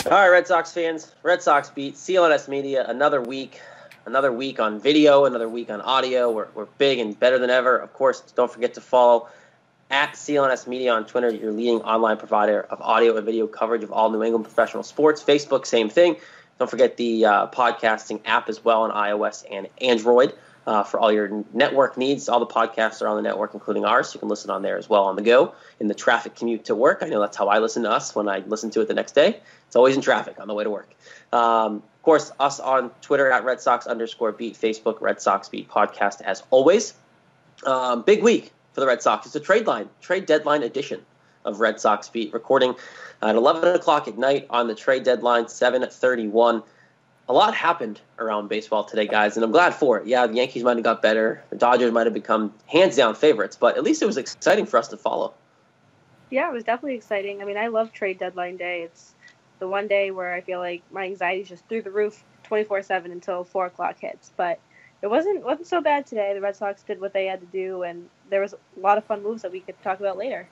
All right, Red Sox fans, Red Sox beat, CLNS Media, another week on video, another week on audio. We're big and better than ever. Of course, don't forget to follow at CLNS Media on Twitter, your leading online provider of audio and video coverage of all New England professional sports. Facebook, same thing. Don't forget the podcasting app as well on iOS and Android for all your network needs. All the podcasts are on the network, including ours. You can listen on there as well on the go in the traffic commute to work. I know that's how I listen to us when I listen to it the next day. It's always in traffic on the way to work. Of course, us on Twitter at Red Sox_beat, Facebook, Red Sox Beat Podcast, as always. Big week for the Red Sox. It's a trade deadline edition of Red Sox Beat, recording at 11 o'clock at night on the trade deadline, 7:31. A lot happened around baseball today, guys, and I'm glad for it. Yeah, the Yankees might have got better. The Dodgers might have become hands-down favorites, but at least it was exciting for us to follow. Yeah, it was definitely exciting. I mean, I love trade deadline day. It's the one day where I feel like my anxiety is just through the roof 24/7 until 4 o'clock hits. But it wasn't so bad today. The Red Sox did what they had to do, and there was a lot of fun moves that we could talk about later.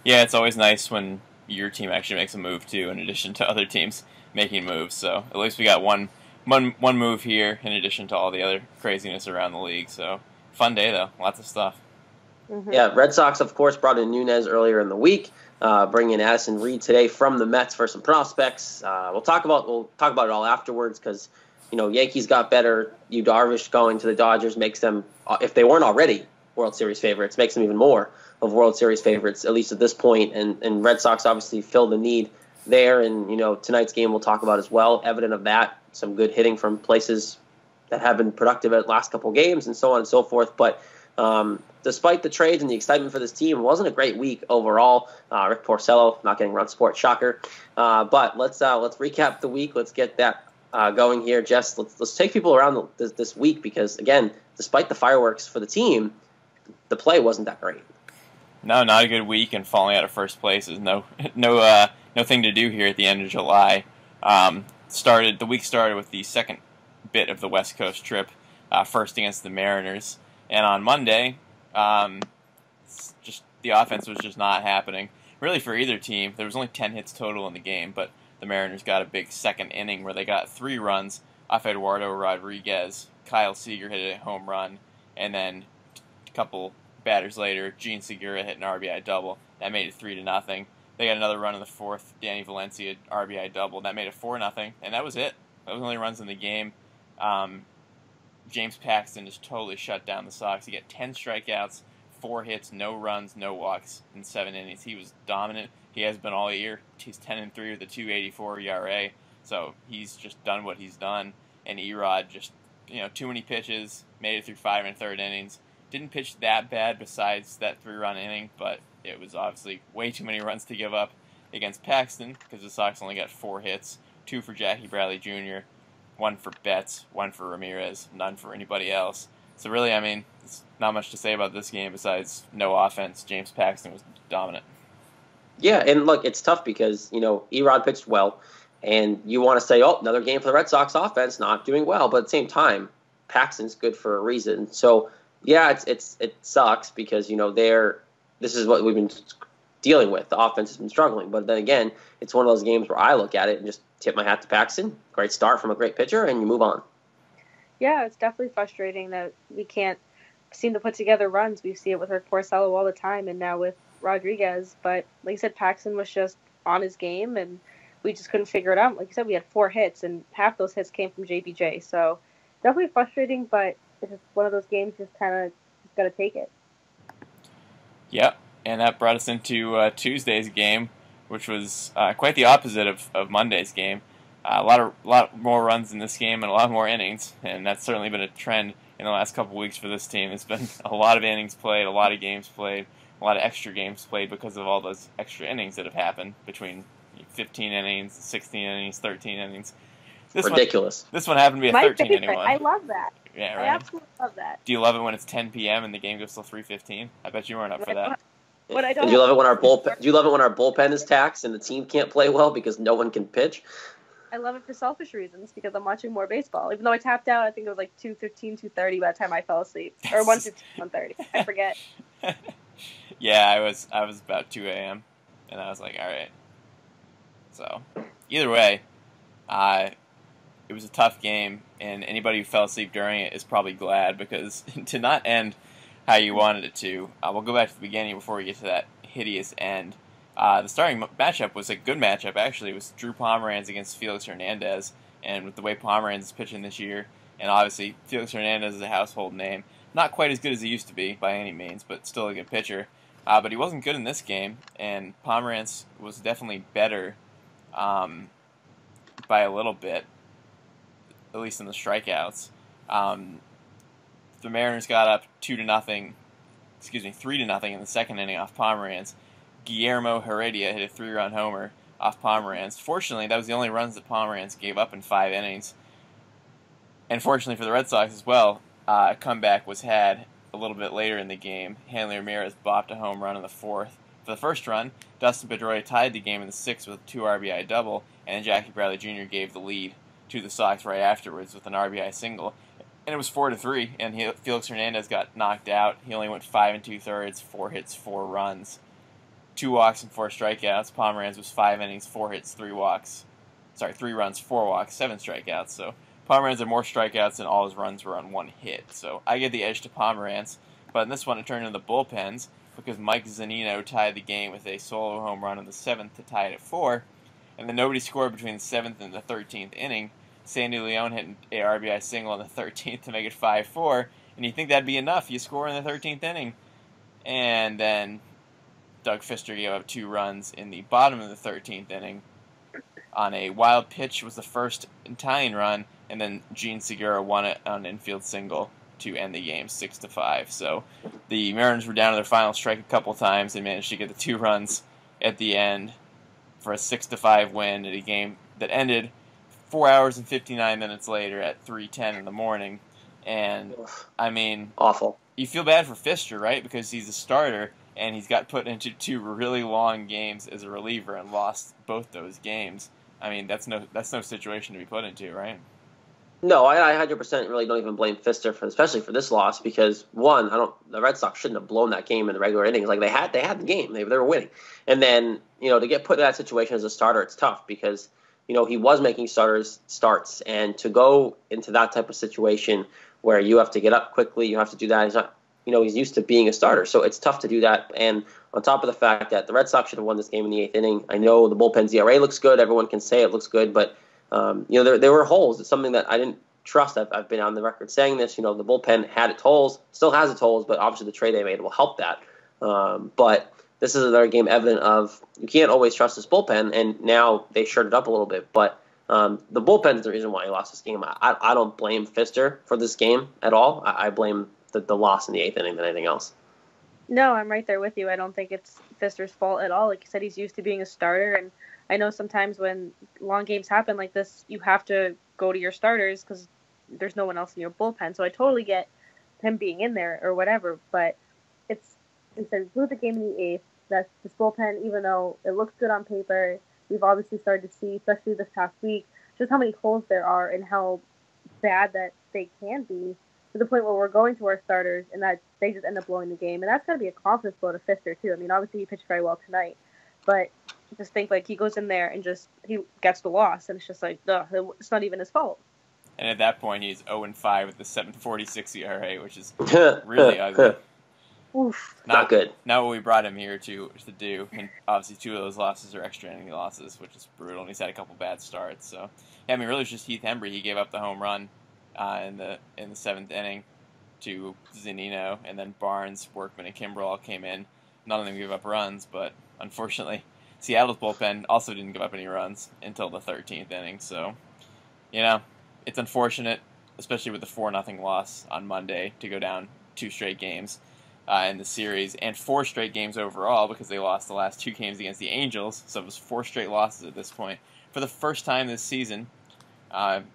Yeah, it's always nice when your team actually makes a move, too, in addition to other teams making moves. So at least we got one move here in addition to all the other craziness around the league. So fun day, though. Lots of stuff. Mm-hmm. Yeah, Red Sox, of course, brought in Nunez earlier in the week. Bringing in Addison Reed today from the Mets for some prospects. We'll talk about it all afterwards because Yankees got better. Yu Darvish going to the Dodgers makes them, if they weren't already World Series favorites, makes them even more of World Series favorites, at least at this point. And Red Sox obviously filled the need there. And tonight's game we'll talk about as well. Evident of that, some good hitting from places that have been productive at last couple games and so on and so forth. But despite the trades and the excitement for this team, it wasn't a great week overall. Rick Porcello not getting run support, shocker. But let's recap the week. Let's get that going here, Jess. Let's take people around this week because again, despite the fireworks for the team, the play wasn't that great. No, not a good week, and falling out of first place is no thing to do here at the end of July. The week started with the second bit of the West Coast trip, first against the Mariners. And on Monday, just the offense was just not happening. Really for either team. There was only 10 hits total in the game, but the Mariners got a big second inning where they got 3 runs off Eduardo Rodriguez. Kyle Seager hit a home run, and then a couple batters later, Gene Segura hit an RBI double. That made it 3-0. They got another run in the fourth. Danny Valencia RBI double. That made it 4-0, and that was it. That was the only runs in the game. James Paxton just totally shut down the Sox. He got 10 strikeouts, 4 hits, no runs, no walks in 7 innings. He was dominant. He has been all year. He's 10-3 with a 2.84 ERA. So he's just done what he's done. And Erod just, too many pitches, made it through 5 1/3 innings. Didn't pitch that bad besides that 3-run inning, but it was obviously way too many runs to give up against Paxton because the Sox only got 4 hits, 2 for Jackie Bradley Jr., 1 for Betts, 1 for Ramirez, none for anybody else. So really, there's not much to say about this game besides no offense. James Paxton was dominant. Yeah, and look, it's tough because, Erod pitched well, and you want to say, another game for the Red Sox offense, not doing well. But at the same time, Paxton's good for a reason. So, yeah, it sucks because, this is what we've been dealing with. The offense has been struggling. But then again, it's one of those games where I look at it and just tip my hat to Paxton. Great start from a great pitcher, and you move on. Yeah, it's definitely frustrating that we can't seem to put together runs. We see it with Rick Porcello all the time, and now with Rodriguez. But like you said, Paxton was just on his game, and we just couldn't figure it out. Like you said, we had 4 hits, and half those hits came from JBJ. So definitely frustrating, but it's just one of those games. Just kind of got to take it. Yep, and that brought us into Tuesday's game, which was quite the opposite of Monday's game. A lot more runs in this game and a lot more innings, and that's certainly been a trend in the last couple weeks for this team. It's been a lot of innings played, a lot of games played, a lot of extra games played because of all those extra innings that have happened between 15 innings, 16 innings, 13 innings. Ridiculous. This one happened to be a 13-inning one. I love that. Yeah, right. I absolutely love that. Do you love it when it's 10 p.m. and the game goes till 3:15? I bet you weren't up for that. Do you love it when our bullpen is taxed and the team can't play well because no one can pitch? I love it for selfish reasons because I'm watching more baseball. Even though I tapped out, I think it was like 2:15, 2:30 by the time I fell asleep, or 1:15, 1:30. I forget. Yeah, I was about 2 a.m. and I was like, all right. So, either way, it was a tough game, and anybody who fell asleep during it is probably glad, because to not end how you wanted it to, we'll go back to the beginning before we get to that hideous end. The starting matchup was a good matchup, actually. It was Drew Pomeranz against Felix Hernandez, and with the way Pomeranz is pitching this year, and obviously Felix Hernandez is a household name. Not quite as good as he used to be, by any means, but still a good pitcher. But he wasn't good in this game, and Pomeranz was definitely better by a little bit, at least in the strikeouts. The Mariners got up 3-0 in the second inning off Pomeranz. Guillermo Heredia hit a 3-run homer off Pomeranz. Fortunately, that was the only runs that Pomeranz gave up in 5 innings. And fortunately for the Red Sox as well, a comeback was had a little bit later in the game. Hanley Ramirez bopped a home run in the 4th. For the first run, Dustin Pedroia tied the game in the 6th with a 2 RBI double, and then Jackie Bradley Jr. gave the lead to the Sox right afterwards with an RBI single. And it was 4-3, and Felix Hernandez got knocked out. He only went 5 2/3, 4 hits, 4 runs. 2 walks and 4 strikeouts. Pomeranz was 5 innings, 4 hits, 3 walks. 3 runs, 4 walks, 7 strikeouts. So Pomeranz had more strikeouts and all his runs were on 1 hit. So I give the edge to Pomeranz. But in this one, it turned into the bullpens because Mike Zunino tied the game with a solo home run in the 7th to tie it at 4. And then nobody scored between the 7th and the 13th inning. Sandy Leon hit an RBI single in the 13th to make it 5-4. And you think that'd be enough. You score in the 13th inning. And then Doug Fister gave up 2 runs in the bottom of the 13th inning on a wild pitch was the first tying run, and then Gene Segura won it on an infield single to end the game 6-5. So the Mariners were down to their final strike a couple times and managed to get the 2 runs at the end for a 6-5 win in a game that ended 4 hours and 59 minutes later at 3:10 in the morning. And I mean, awful. You feel bad for Fister, right? Because he's a starter, and he's got put into 2 really long games as a reliever and lost both those games. I mean, that's no situation to be put into, right? No, I 100% really don't even blame Fister especially for this loss, because one, the Red Sox shouldn't have blown that game in the regular innings. Like they had the game, they were winning, and then to get put in that situation as a starter, it's tough because he was making starts, and to go into that type of situation where you have to get up quickly, you have to do that. He's not. He's used to being a starter, so it's tough to do that. And on top of the fact that the Red Sox should have won this game in the 8th inning, I know the bullpen's ERA looks good. Everyone can say it looks good, but there were holes. It's something that I didn't trust. I've been on the record saying this. The bullpen had its holes, still has its holes, but obviously the trade they made will help that. But this is another game evident of you can't always trust this bullpen, and now they shirted it up a little bit. But the bullpen is the reason why he lost this game. I don't blame Fister for this game at all. I blame the loss in the 8th inning than anything else. No, I'm right there with you. I don't think it's Fister's fault at all. Like you said, he's used to being a starter, and I know sometimes when long games happen like this, you have to go to your starters because there's no one else in your bullpen. So I totally get him being in there or whatever, but it's instead of the game in the 8th, that this bullpen, even though it looks good on paper, we've obviously started to see, especially this past week, just how many holes there are and how bad that they can be, to the point where we're going to our starters and that they just end up blowing the game. And that's got to be a confidence blow to Fister, too. I mean, obviously he pitched very well tonight, but just think, like, he goes in there and he gets the loss, and it's just like, it's not even his fault. And at that point, he's 0-5 with the 7.46 ERA, which is really ugly. Oof. Not good. Not what we brought him here to do. And obviously 2 of those losses are extra inning losses, which is brutal. And he's had a couple bad starts. So, yeah, I mean, really, it was just Heath Hembree. He gave up the home run in the 7th inning to Zunino, and then Barnes, Workman, and Kimbrel all came in. None of them gave up runs, but unfortunately, Seattle's bullpen also didn't give up any runs until the 13th inning. So, it's unfortunate, especially with the 4-0 loss on Monday, to go down 2 straight games in the series, and 4 straight games overall because they lost the last 2 games against the Angels. So it was 4 straight losses at this point for the first time this season.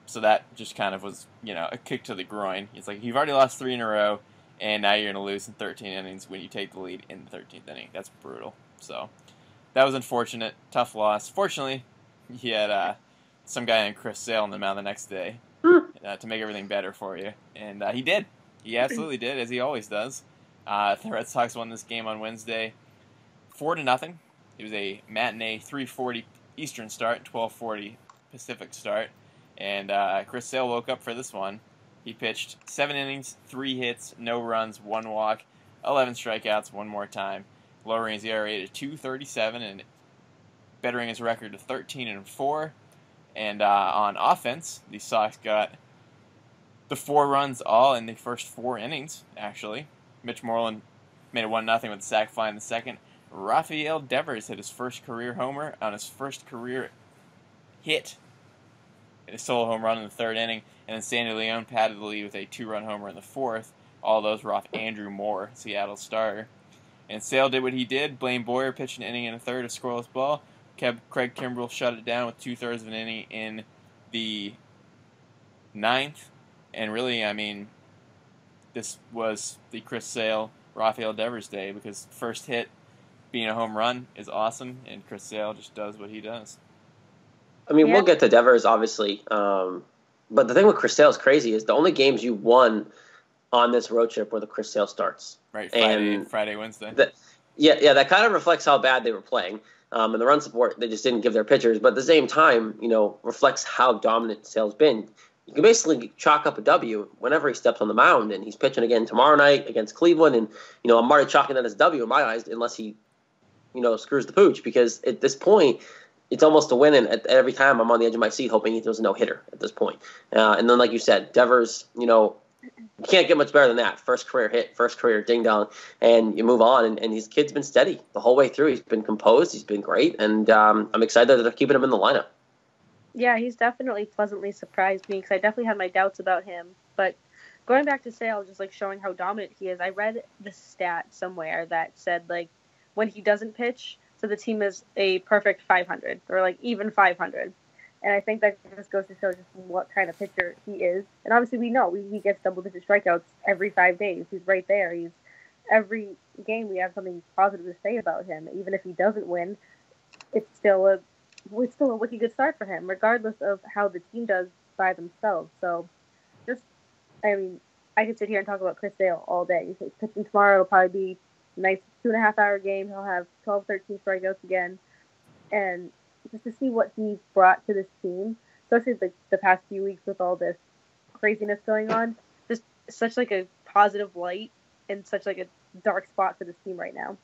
So that just kind of was, a kick to the groin. It's like you've already lost 3 in a row, and now you're going to lose in 13 innings when you take the lead in the 13th inning. That's brutal. So that was unfortunate. Tough loss. Fortunately, he had some guy named Chris Sale on the mound the next day to make everything better for you. And he did. He absolutely did, as he always does. The Red Sox won this game on Wednesday 4-0. It was a matinee 3:40 Eastern start, 12:40 Pacific start. And Chris Sale woke up for this one. He pitched 7 innings, 3 hits, no runs, 1 walk, 11 strikeouts one more time, lowering his ERA to 2.37 and bettering his record to 13-4. And on offense, the Sox got the 4 runs all in the first 4 innings, actually. Mitch Moreland made it 1-0 with a sac fly in the second. Rafael Devers hit his first career homer on his first career hit. Hit a solo home run in the 3rd inning. And then Sandy Leon padded the lead with a 2-run homer in the 4th. All those were off Andrew Moore, Seattle starter. And Sale did what he did. Blaine Boyer pitched an inning and a third, a scoreless ball. Craig Kimbrell shut it down with 2/3 of an inning in the 9th. And really, I mean, this was the Chris Sale, Rafael Devers day, because first hit being a home run is awesome, and Chris Sale just does what he does. I mean, we'll get to Devers, obviously. But the thing with Chris Sale is crazy is the only games you won on this road trip were the Chris Sale starts. Right, Friday, Wednesday. That kind of reflects how bad they were playing. And the run support, they just didn't give their pitchers. But at the same time, reflects how dominant Sale's been. You can basically chalk up a W whenever he steps on the mound, and he's pitching again tomorrow night against Cleveland. And, I'm already chalking that as a W in my eyes, unless he, screws the pooch. Because at this point, it's almost a win, and at every time I'm on the edge of my seat hoping he throws a no-hitter at this point. And then, like you said, Devers, you can't get much better than that. First career hit, first career ding-dong, and you move on. And his kid's been steady the whole way through. He's been composed. He's been great, and I'm excited that they're keeping him in the lineup. Yeah, he's definitely pleasantly surprised me because I definitely had my doubts about him. But going back to Sale, just showing how dominant he is, I read the stat somewhere that said when he doesn't pitch, so the team is a perfect 500 or even 500. And I think that just goes to show just what kind of pitcher he is. And obviously we know he gets double-digit strikeouts every 5 days. He's right there. Every game we have something positive to say about him. Even if he doesn't win, it's still a wicked good start for him, regardless of how the team does by themselves. So I could sit here and talk about Chris Sale all day. He's pitching tomorrow. It'll probably be a nice 2.5-hour game. He'll have 12, 13 strikeouts again. And just to see what he's brought to this team, especially the past few weeks with all this craziness going on, just such a positive light and such a dark spot for this team right now.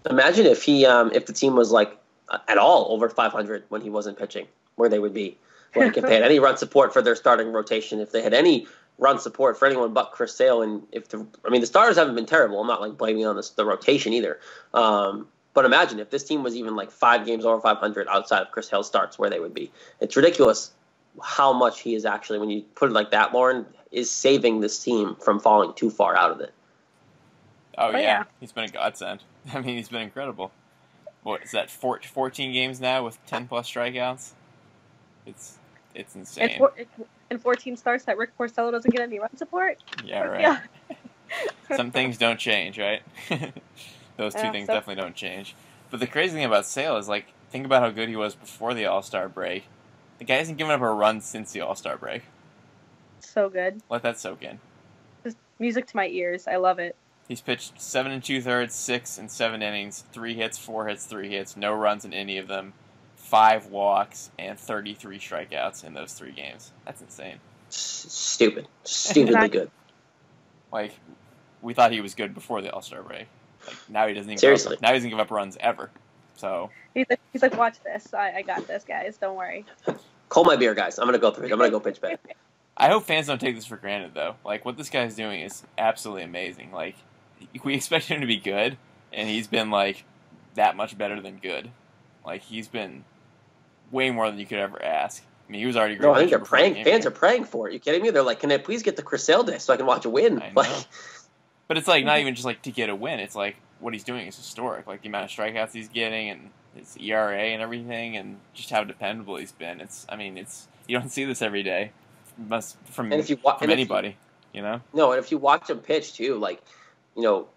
Imagine if if the team was at all over 500 when he wasn't pitching, where they would be. If they had any run support for their starting rotation, if they had any run support for anyone but Chris Sale, and the starters haven't been terrible. I'm not blaming on the rotation either. But imagine if this team was even 5 games over 500 outside of Chris Sale's starts, where they would be. It's ridiculous how much he is actually, when you put it like that, Lauren, is saving this team from falling too far out of it. Oh yeah. He's been a godsend. He's been incredible. What is that? 14 games now with 10+ strikeouts. It's insane. And 14 starts that Rick Porcello doesn't get any run support. Yeah, right. Yeah. Some things don't change, right? Those two things definitely don't change. But the crazy thing about Sale is think about how good he was before the All-Star break. The guy hasn't given up a run since the All-Star break. So good. Let that soak in. Just music to my ears. I love it. He's pitched 7 2/3, 6 and 7 innings, 3 hits, 4 hits, 3 hits, no runs in any of them, 5 walks, and 33 strikeouts in those 3 games. That's insane. Stupidly good. We thought he was good before the All-Star break. Now he doesn't give up runs ever. So he's like, watch this. I got this, guys. Don't worry. Hold my beer, guys. I'm gonna go through it. I'm gonna go pitch back. I hope fans don't take this for granted, though. What this guy's doing is absolutely amazing. We expect him to be good, and he's been that much better than good. He's been way more than you could ever ask. He was already great. No, I think they're praying. Fans are praying for it. You kidding me? They're like, can I please get the Chris Sale day so I can watch a win? I know. But it's not even just to get a win. It's what he's doing is historic. The amount of strikeouts he's getting and his ERA and everything, and just how dependable he's been. You don't see this every day. From anybody. No, and if you watch him pitch too,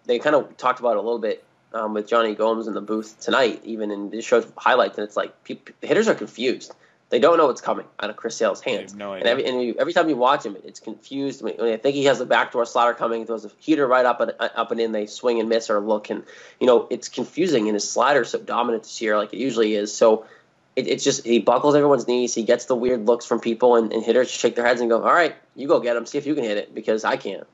they kind of talked about it a little bit with Johnny Gomes in the booth tonight, even in this show's highlights, and it's the hitters are confused. They don't know what's coming out of Chris Sale's hands. No idea. And every time you watch him, it's confused. I think he has the backdoor slider coming. He throws a heater right up and in. They swing and miss or look. And, it's confusing. And his slider's so dominant this year like it usually is. So it's just he buckles everyone's knees. He gets the weird looks from people, and hitters shake their heads and go, all right, you go get him. See if you can hit it, because I can't.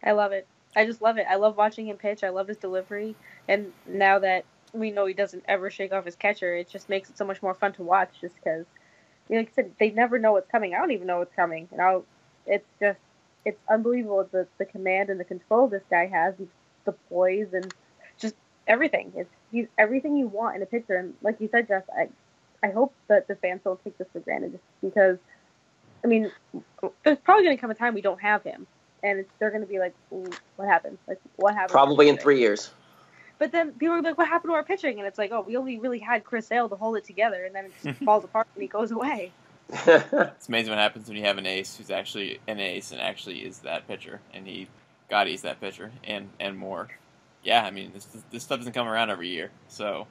I love it. I just love it. I love watching him pitch. I love his delivery. And now that we know he doesn't ever shake off his catcher, it just makes it so much more fun to watch, just because, like I said, they never know what's coming. I don't even know what's coming. It's unbelievable the command and the control this guy has, the poise and just everything. He's everything you want in a pitcher. And like you said, Jess, I hope that the fans don't take this for granted, just because, I mean, there's probably going to come a time we don't have him. And they're going to be like, what happened? Like, what happened? Probably in 3 years. But then people are like, what happened to our pitching? And it's like, oh, we only really had Chris Sale to hold it together, and then it just falls apart and he goes away. It's amazing what happens when you have an ace who's actually an ace and actually is that pitcher, and he's that pitcher and more. Yeah, I mean, this stuff doesn't come around every year, so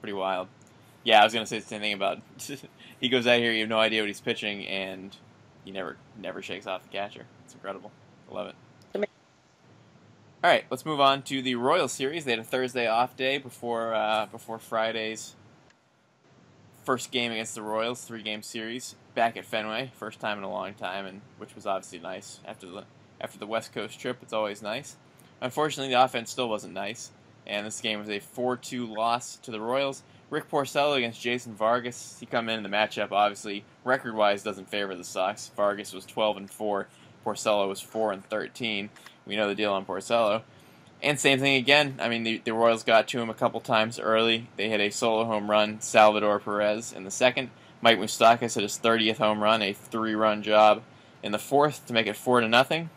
pretty wild. Yeah, I was going to say the same thing about he goes out here, you have no idea what he's pitching, and he never shakes off the catcher. It's incredible. I love it. All right, let's move on to the Royals series. They had a Thursday off day before Friday's first game against the Royals, 3-game series back at Fenway, first time in a long time, and which was obviously nice after the West Coast trip. It's always nice. Unfortunately, the offense still wasn't nice, and this game was a 4-2 loss to the Royals. Rick Porcello against Jason Vargas. He come in the matchup, obviously, record-wise doesn't favor the Sox. Vargas was 12-4. Porcello was 4-13. We know the deal on Porcello. And same thing again. I mean, the Royals got to him a couple times early. They hit a solo home run, Salvador Perez, in the second. Mike Moustakas hit his 30th home run, a 3-run job in the fourth to make it 4-0.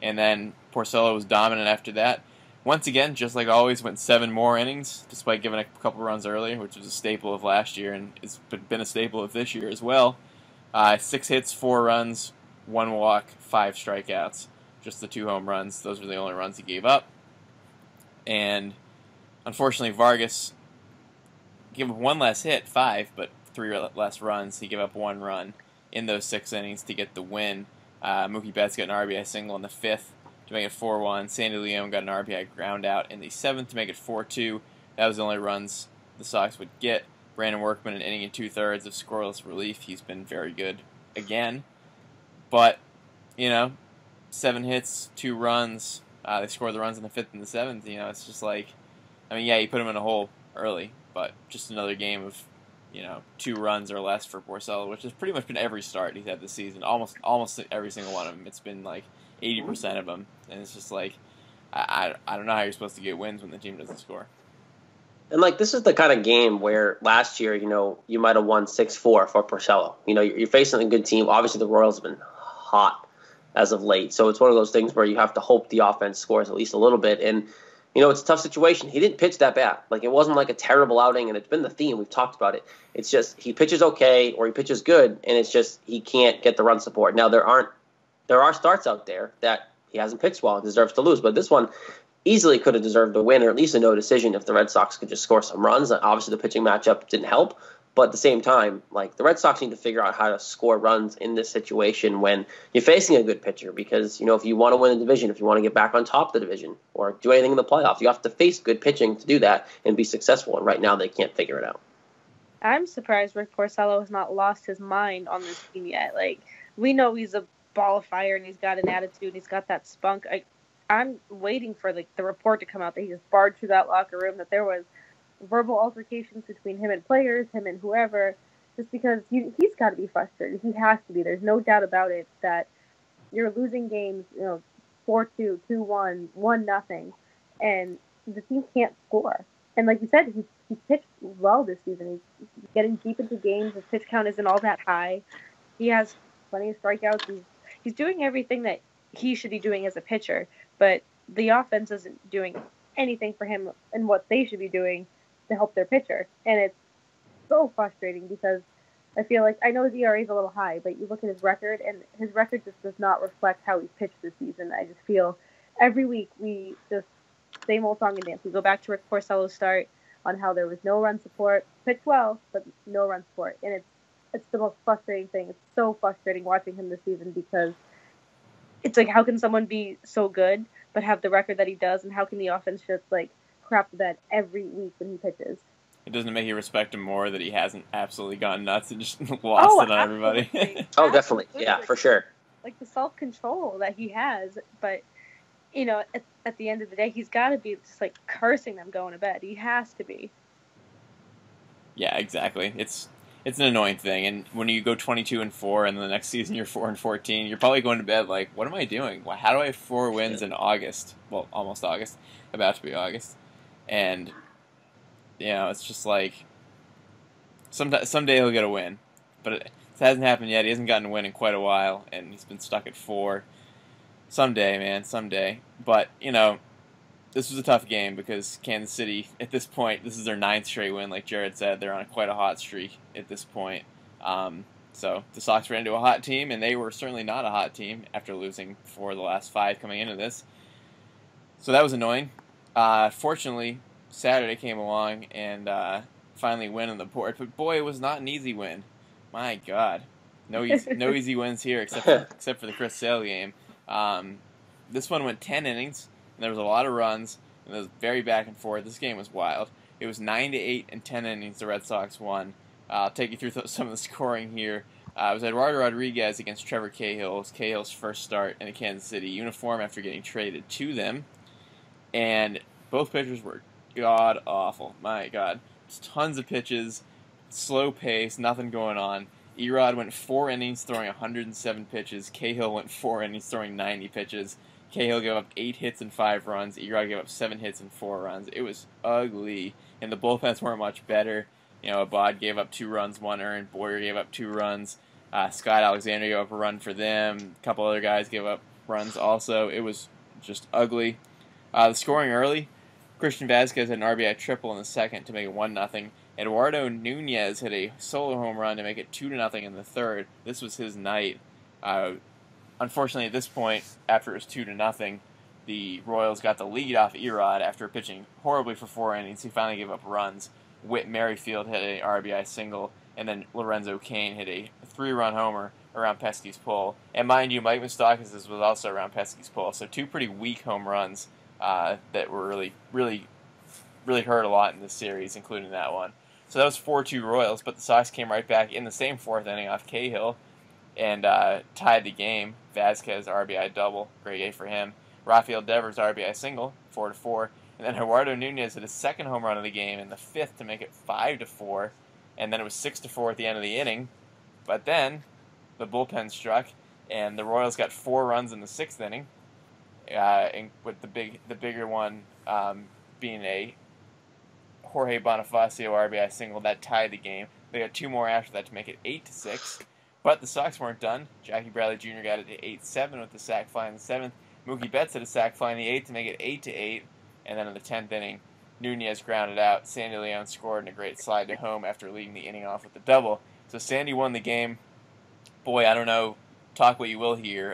And then Porcello was dominant after that. Once again, just like always, went 7 more innings, despite giving a couple runs earlier, which was a staple of last year and it's been a staple of this year as well. 6 hits, 4 runs, 1 walk, 5 strikeouts. Just the 2 home runs. Those were the only runs he gave up. And unfortunately, Vargas gave up 1 less hit, 5, but 3 less runs. He gave up 1 run in those 6 innings to get the win. Mookie Betts got an RBI single in the 5th to make it 4-1. Sandy Leon got an RBI ground out in the 7th to make it 4-2. That was the only runs the Sox would get. Brandon Workman, an inning and 2/3 of scoreless relief. He's been very good again. But, 7 hits, 2 runs. They scored the runs in the 5th and the 7th. It's just like, he put him in a hole early, but just another game of, 2 runs or less for Porcello, which has pretty much been every start he's had this season. Almost every single one of them. It's been like 80% of them, and it's just like, I don't know how you're supposed to get wins when the team doesn't score. And, this is the kind of game where last year, you might have won 6-4 for Porcello. You're facing a good team. Obviously, the Royals have been hot as of late. So it's one of those things where you have to hope the offense scores at least a little bit. And, it's a tough situation. He didn't pitch that bad. It wasn't like a terrible outing, and it's been the theme. We've talked about it. It's just he pitches okay or he pitches good, and it's just he can't get the run support. Now, there are starts out there that he hasn't pitched well and deserves to lose. But this one easily could have deserved a win or at least a no decision if the Red Sox could just score some runs. Obviously, the pitching matchup didn't help. But at the same time, the Red Sox need to figure out how to score runs in this situation when you're facing a good pitcher. Because, if you want to win a division, if you want to get back on top of the division or do anything in the playoffs, you have to face good pitching to do that and be successful. And right now, they can't figure it out. I'm surprised Rick Porcello has not lost his mind on this team yet. We know he's a ball of fire and he's got an attitude. He's got that spunk. I'm waiting for the report to come out that he just barged through that locker room, that there was verbal altercations between him and players, him and whoever, just because he's got to be frustrated. He has to be. There's no doubt about it that you're losing games, 4-2, 2-1, 1-0, and the team can't score. And like you said, he's pitched well this season. He's getting deep into games. His pitch count isn't all that high. He has plenty of strikeouts. He's doing everything that he should be doing as a pitcher, but the offense isn't doing anything for him and what they should be doing to help their pitcher. And it's so frustrating because I feel like, I know his ERA is a little high, but you look at his record, and his record just does not reflect how he's pitched this season. I just feel every week we just, same old song and dance. We go back to Rick Porcello's start on how there was no run support, pitched well, but no run support. And it's the most frustrating thing. It's so frustrating watching him this season because it's like, how can someone be so good but have the record that he does, and how can the offense just crap the bed every week when he pitches? it doesn't make you respect him more that he hasn't absolutely gone nuts and just lost it on everybody. Oh, definitely. Yeah, for sure. Like the self-control that he has, but you know, at the end of the day, he's got to be just like cursing them going to bed. He has to be. Yeah, exactly. It's an annoying thing, and when you go 22-4, and the next season you're 4-14, you're probably going to bed like, what am I doing? How do I have 4 wins in August? Well, almost August, about to be August, and you know, it's just like someday he'll get a win, but it hasn't happened yet. He hasn't gotten a win in quite a while, and he's been stuck at 4. Someday, man, someday. But you know, this was a tough game because Kansas City, at this point, this is their 9th straight win. Like Jared said, they're on quite a hot streak at this point. So the Sox ran into a hot team, and they were certainly not a hot team after losing 4 of the last 5 coming into this. So that was annoying. Fortunately, Saturday came along and finally win on the board. But boy, it was not an easy win. My God, no easy wins here except for the Chris Sale game. This one went 10 innings. And there was a lot of runs, and it was very back and forth. This game was wild. It was 9-8 in 10 innings. The Red Sox won. I'll take you through some of the scoring here. It was Eduardo Rodriguez against Trevor Cahill. It was Cahill's first start in a Kansas City uniform after getting traded to them. And both pitchers were god-awful. My God. Just tons of pitches, slow pace, nothing going on. Erod went 4 innings throwing 107 pitches. Cahill went 4 innings throwing 90 pitches. Cahill gave up 8 hits and 5 runs. Erod gave up 7 hits and 4 runs. It was ugly, and the bullpens weren't much better. You know, Abad gave up 2 runs, 1 earned. Boyer gave up 2 runs. Scott Alexander gave up a run for them. A couple other guys gave up runs also. It was just ugly. The scoring early, Christian Vasquez had an RBI triple in the second to make it 1-0. Eduardo Nunez hit a solo home run to make it 2-0 in the third. This was his night. Unfortunately, at this point, after it was 2-0, the Royals got the lead off Erod after pitching horribly for 4 innings. He finally gave up runs. Whit Merrifield hit an RBI single, and then Lorenzo Cain hit a 3-run homer around Pesky's pole. And mind you, Mike Moustakas was also around Pesky's pole. So 2 pretty weak home runs that were really hurt a lot in this series, including that one. So that was 4-2 Royals, but the Sox came right back in the same 4th inning off Cahill and tied the game. Vasquez RBI double, great day for him. Rafael Devers RBI single, 4-4. And then Eduardo Nunez hit his second home run of the game in the 5th to make it 5-4. And then it was 6-4 at the end of the inning. But then the bullpen struck, and the Royals got 4 runs in the 6th inning, with the bigger one being a Jorge Bonifacio RBI single that tied the game. They got 2 more after that to make it 8-6. But the Sox weren't done. Jackie Bradley Jr. got it to 8-7 with the sac fly in the 7th. Mookie Betts had a sac fly in the 8th to make it 8-8. And then in the 10th inning, Nunez grounded out. Sandy Leon scored in a great slide to home after leading the inning off with a double. So Sandy won the game. Boy, I don't know. Talk what you will here.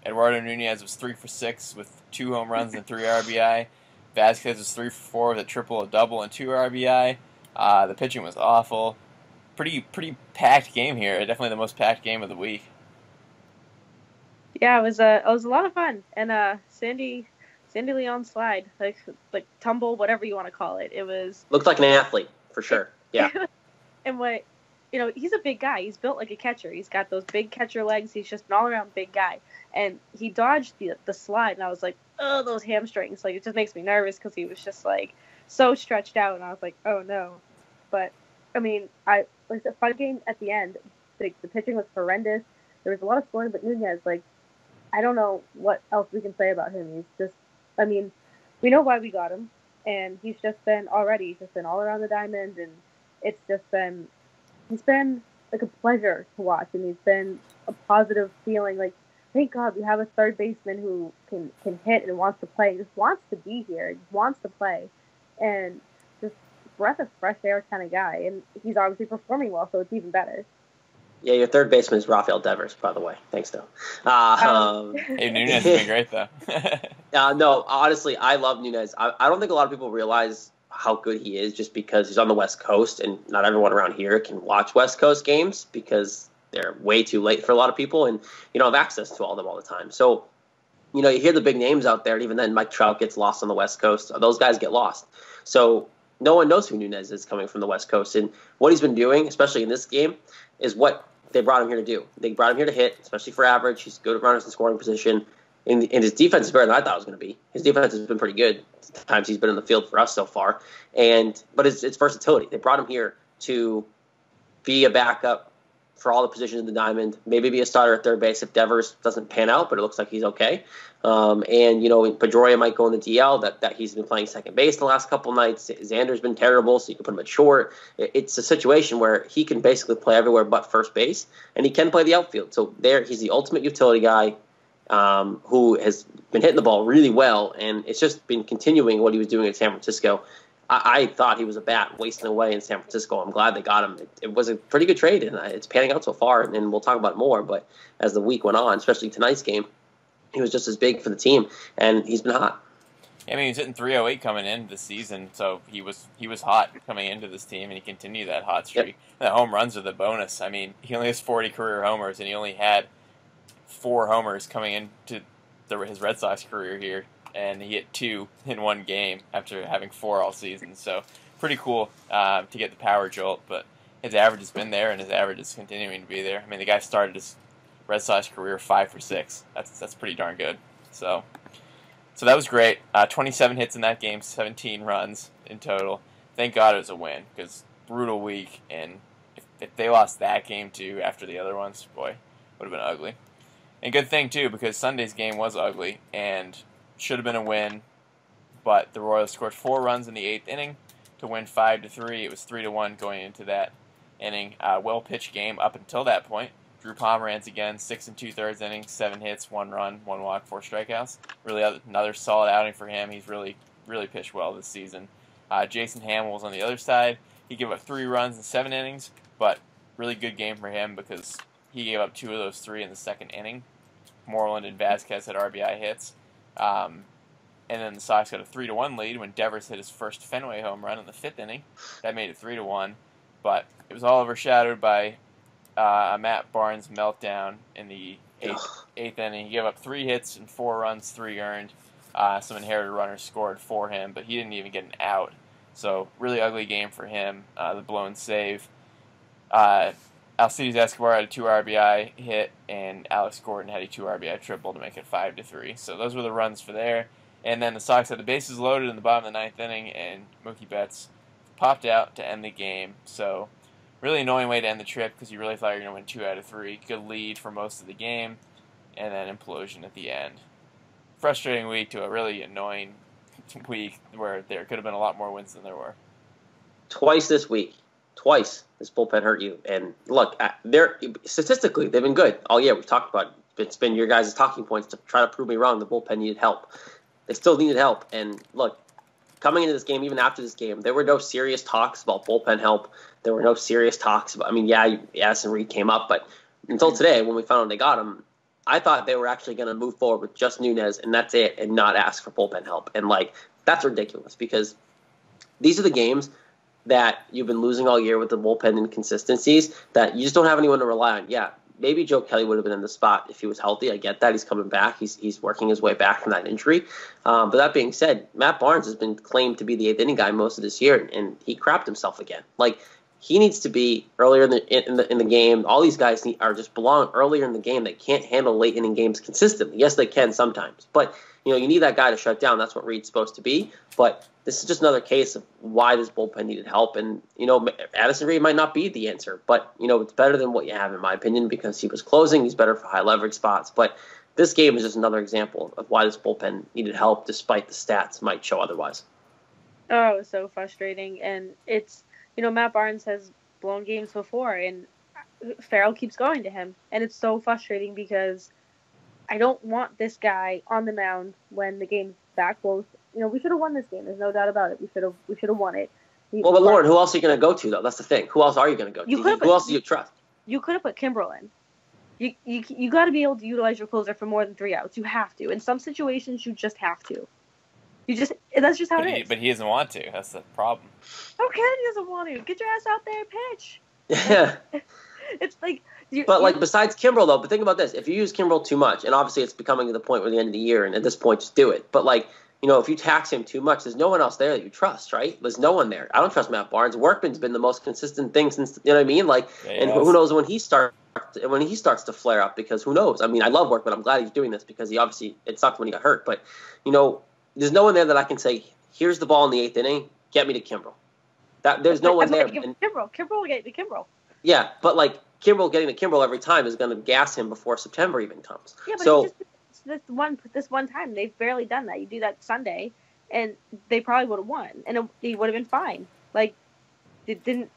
Eduardo Nunez was 3 for 6 with 2 home runs and 3 RBI. Vasquez was 3 for 4 with a triple, a double, and 2 RBI. The pitching was awful. Pretty packed game here. Definitely the most packed game of the week. Yeah, it was a lot of fun. And Sandy Leon slide, like tumble, whatever you want to call it. It was looked like an athlete for sure. Yeah. And what, you know, he's a big guy. He's built like a catcher. He's got those big catcher legs. He's just an all around big guy. And he dodged the slide, and I was like, oh, those hamstrings. Like, it just makes me nervous because he was just like so stretched out, and I was like, oh no. But I mean, like a fun game at the end. The pitching was horrendous. There was a lot of scoring, but Nunez, like, I don't know what else we can say about him. He's just, I mean, we know why we got him, and he's just been all around the diamond, and it's just been, he's been like a pleasure to watch, and he's been a positive feeling. Like, thank God we have a third baseman who can hit and wants to play, just wants to be here, just wants to play, and just breath of fresh air kind of guy. And he's obviously performing well, so it's even better. Yeah, your third baseman is Rafael Devers, by the way. Thanks, though. Hey, Nunez has been great, though. No, honestly, I love Nunez. I don't think a lot of people realize how good he is just because he's on the West Coast, and not everyone around here can watch West Coast games because they're way too late for a lot of people, and you don't have access to all of them all the time. So, you know, you hear the big names out there, and even then Mike Trout gets lost on the West Coast. Those guys get lost. So no one knows who Nunez is coming from the West Coast. And what he's been doing, especially in this game, is what they brought him here to do. They brought him here to hit, especially for average. He's good at runners in scoring position. And his defense is better than I thought it was going to be. His defense has been pretty good the times he's been in the field for us so far. But it's versatility. They brought him here to be a backup for all the positions in the diamond, maybe be a starter at third base if Devers doesn't pan out, but it looks like he's okay. Pedroia might go in the DL, that he's been playing second base the last couple nights. Xander's been terrible, so you can put him at short. It's a situation where he can basically play everywhere but first base, and he can play the outfield. So he's the ultimate utility guy who has been hitting the ball really well, and it's just been continuing what he was doing in San Francisco. I thought he was a bat wasting away in San Francisco. I'm glad they got him. It was a pretty good trade, and it's panning out so far, and we'll talk about it more. But as the week went on, especially tonight's game, he was just as big for the team, and he's been hot. Yeah, I mean, he's hitting 308 coming into the season, so he was hot coming into this team, and he continued that hot streak. Yep. The home runs are the bonus. I mean, he only has 40 career homers, and he only had 4 homers coming into his Red Sox career here. And he hit 2 in one game after having 4 all season. So pretty cool to get the power jolt. But his average has been there, and his average is continuing to be there. I mean, the guy started his Red Sox career 5 for 6. That's pretty darn good. So that was great. 27 hits in that game, 17 runs in total. Thank God it was a win, because brutal week. And if they lost that game too after the other ones, boy, would have been ugly. And good thing too, because Sunday's game was ugly and should have been a win, but the Royals scored 4 runs in the 8th inning to win 5-3. It was 3-1 going into that inning. Well-pitched game up until that point. Drew Pomeranz again, 6 2/3 innings, 7 hits, 1 run, 1 walk, 4 strikeouts. Really another solid outing for him. He's really pitched well this season. Jason Hamill was on the other side. He gave up 3 runs in 7 innings, but really good game for him because he gave up 2 of those 3 in the 2nd inning. Moreland and Vasquez had RBI hits. And then the Sox got a 3-1 lead when Devers hit his first Fenway home run in the 5th inning. That made it 3-1, but it was all overshadowed by a Matt Barnes meltdown in the 8th inning. He gave up 3 hits and 4 runs, 3 earned. Some inherited runners scored for him, but he didn't even get an out. So really ugly game for him. The blown save. Alcides Escobar had a 2 RBI hit, and Alex Gordon had a 2 RBI triple to make it 5-3. So those were the runs for there. And then the Sox had the bases loaded in the bottom of the 9th inning, and Mookie Betts popped out to end the game. So really annoying way to end the trip because you really thought you were going to win 2 out of 3. Good lead for most of the game, and then implosion at the end. Frustrating week to a really annoying week where there could have been a lot more wins than there were. Twice this week. Twice this bullpen hurt you. And look, statistically, they've been good all year. We've talked about it. It's been your guys' talking points to try to prove me wrong. The bullpen needed help. They still needed help. And look, coming into this game, even after this game, there were no serious talks about bullpen help. There were no serious talks about, Addison Reed came up, but until today, when we found out they got him, I thought they were actually going to move forward with just Nunez and that's it and not ask for bullpen help. And, that's ridiculous because these are the games that you've been losing all year with the bullpen inconsistencies that you just don't have anyone to rely on. Yeah, maybe Joe Kelly would have been in the spot if he was healthy. I get that. He's coming back. He's working his way back from that injury. But that being said, Matt Barnes has been claimed to be the 8th inning guy most of this year, and he crapped himself again. He needs to be earlier in the game. All these guys belong earlier in the game. They can't handle late inning games consistently. Yes, they can sometimes, but you need that guy to shut down. That's what Reed's supposed to be. But this is just another case of why this bullpen needed help. And Addison Reed might not be the answer, but it's better than what you have in my opinion because he was closing. He's better for high leverage spots. But this game is just another example of why this bullpen needed help, despite the stats might show otherwise. Oh, it was so frustrating, and it's. Matt Barnes has blown games before, and Farrell keeps going to him. And it's so frustrating because I don't want this guy on the mound when the game's back. Both, we should have won this game. There's no doubt about it. We should have won it. But Lauren, who else are you going to go to, though? That's the thing. Who else are you going to go to? Who else do you trust? You could have put Kimbrel in. You got to be able to utilize your closer for more than 3 outs. You have to. In some situations, you just have to. That's just how it is. But he doesn't want to. That's the problem. Okay, he doesn't want to. Get your ass out there and pitch. Yeah. It's like... besides Kimbrel, though, but think about this. If you use Kimbrel too much, and obviously it's becoming to the point where the end of the year, and at this point, just do it. But, if you tax him too much, there's no one else there that you trust, right? There's no one there. I don't trust Matt Barnes. Workman's been the most consistent thing since, you know what I mean? Like, and who knows when he starts to flare up, because who knows? I mean, I love Workman. I'm glad he's doing this because it sucked when he got hurt. But, there's no one there that I can say, here's the ball in the 8th inning, get me to Kimbrel. There's no one there. Kimbrel will get to Kimbrel. Yeah, but like Kimbrel getting to Kimbrel every time is going to gas him before September even comes. Yeah, but this one time they've barely done that. You do that Sunday, and they probably would have won, and he would have been fine. Like, it didn't.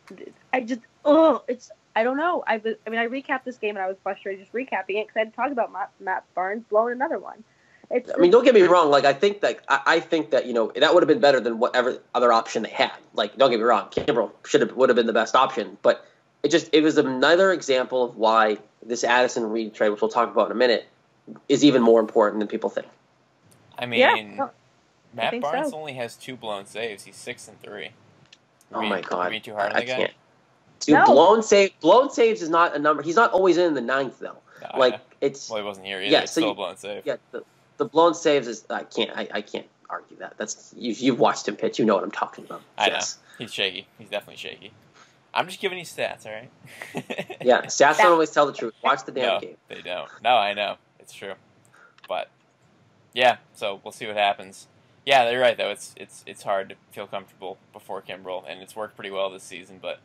I don't know. I recapped this game and I was frustrated just recapping it because I had to talk about Matt Barnes blowing another one. Don't get me wrong. Like, I think that that would have been better than whatever other option they had. Like, don't get me wrong, Kimbrel would have been the best option, but it was another example of why this Addison Reed trade, which we'll talk about in a minute, is even more important than people think. I mean, Matt Barnes only has 2 blown saves. He's 6-3. Oh my God! Are you too hard on the guy? Can't. Blown saves is not a number. He's not always in the 9th though. Well, he wasn't here either. Yeah, it's still a blown save. Yeah, the blown saves is I can't argue that. That's you've watched him pitch. You know what I'm talking about. I know. He's shaky. He's definitely shaky. I'm just giving you stats, all right? Yeah, stats don't always tell the truth. Watch the damn game. They don't. No, I know. It's true. But, yeah, so we'll see what happens. Yeah, you're right, though. It's hard to feel comfortable before Kimbrel, and it's worked pretty well this season. But,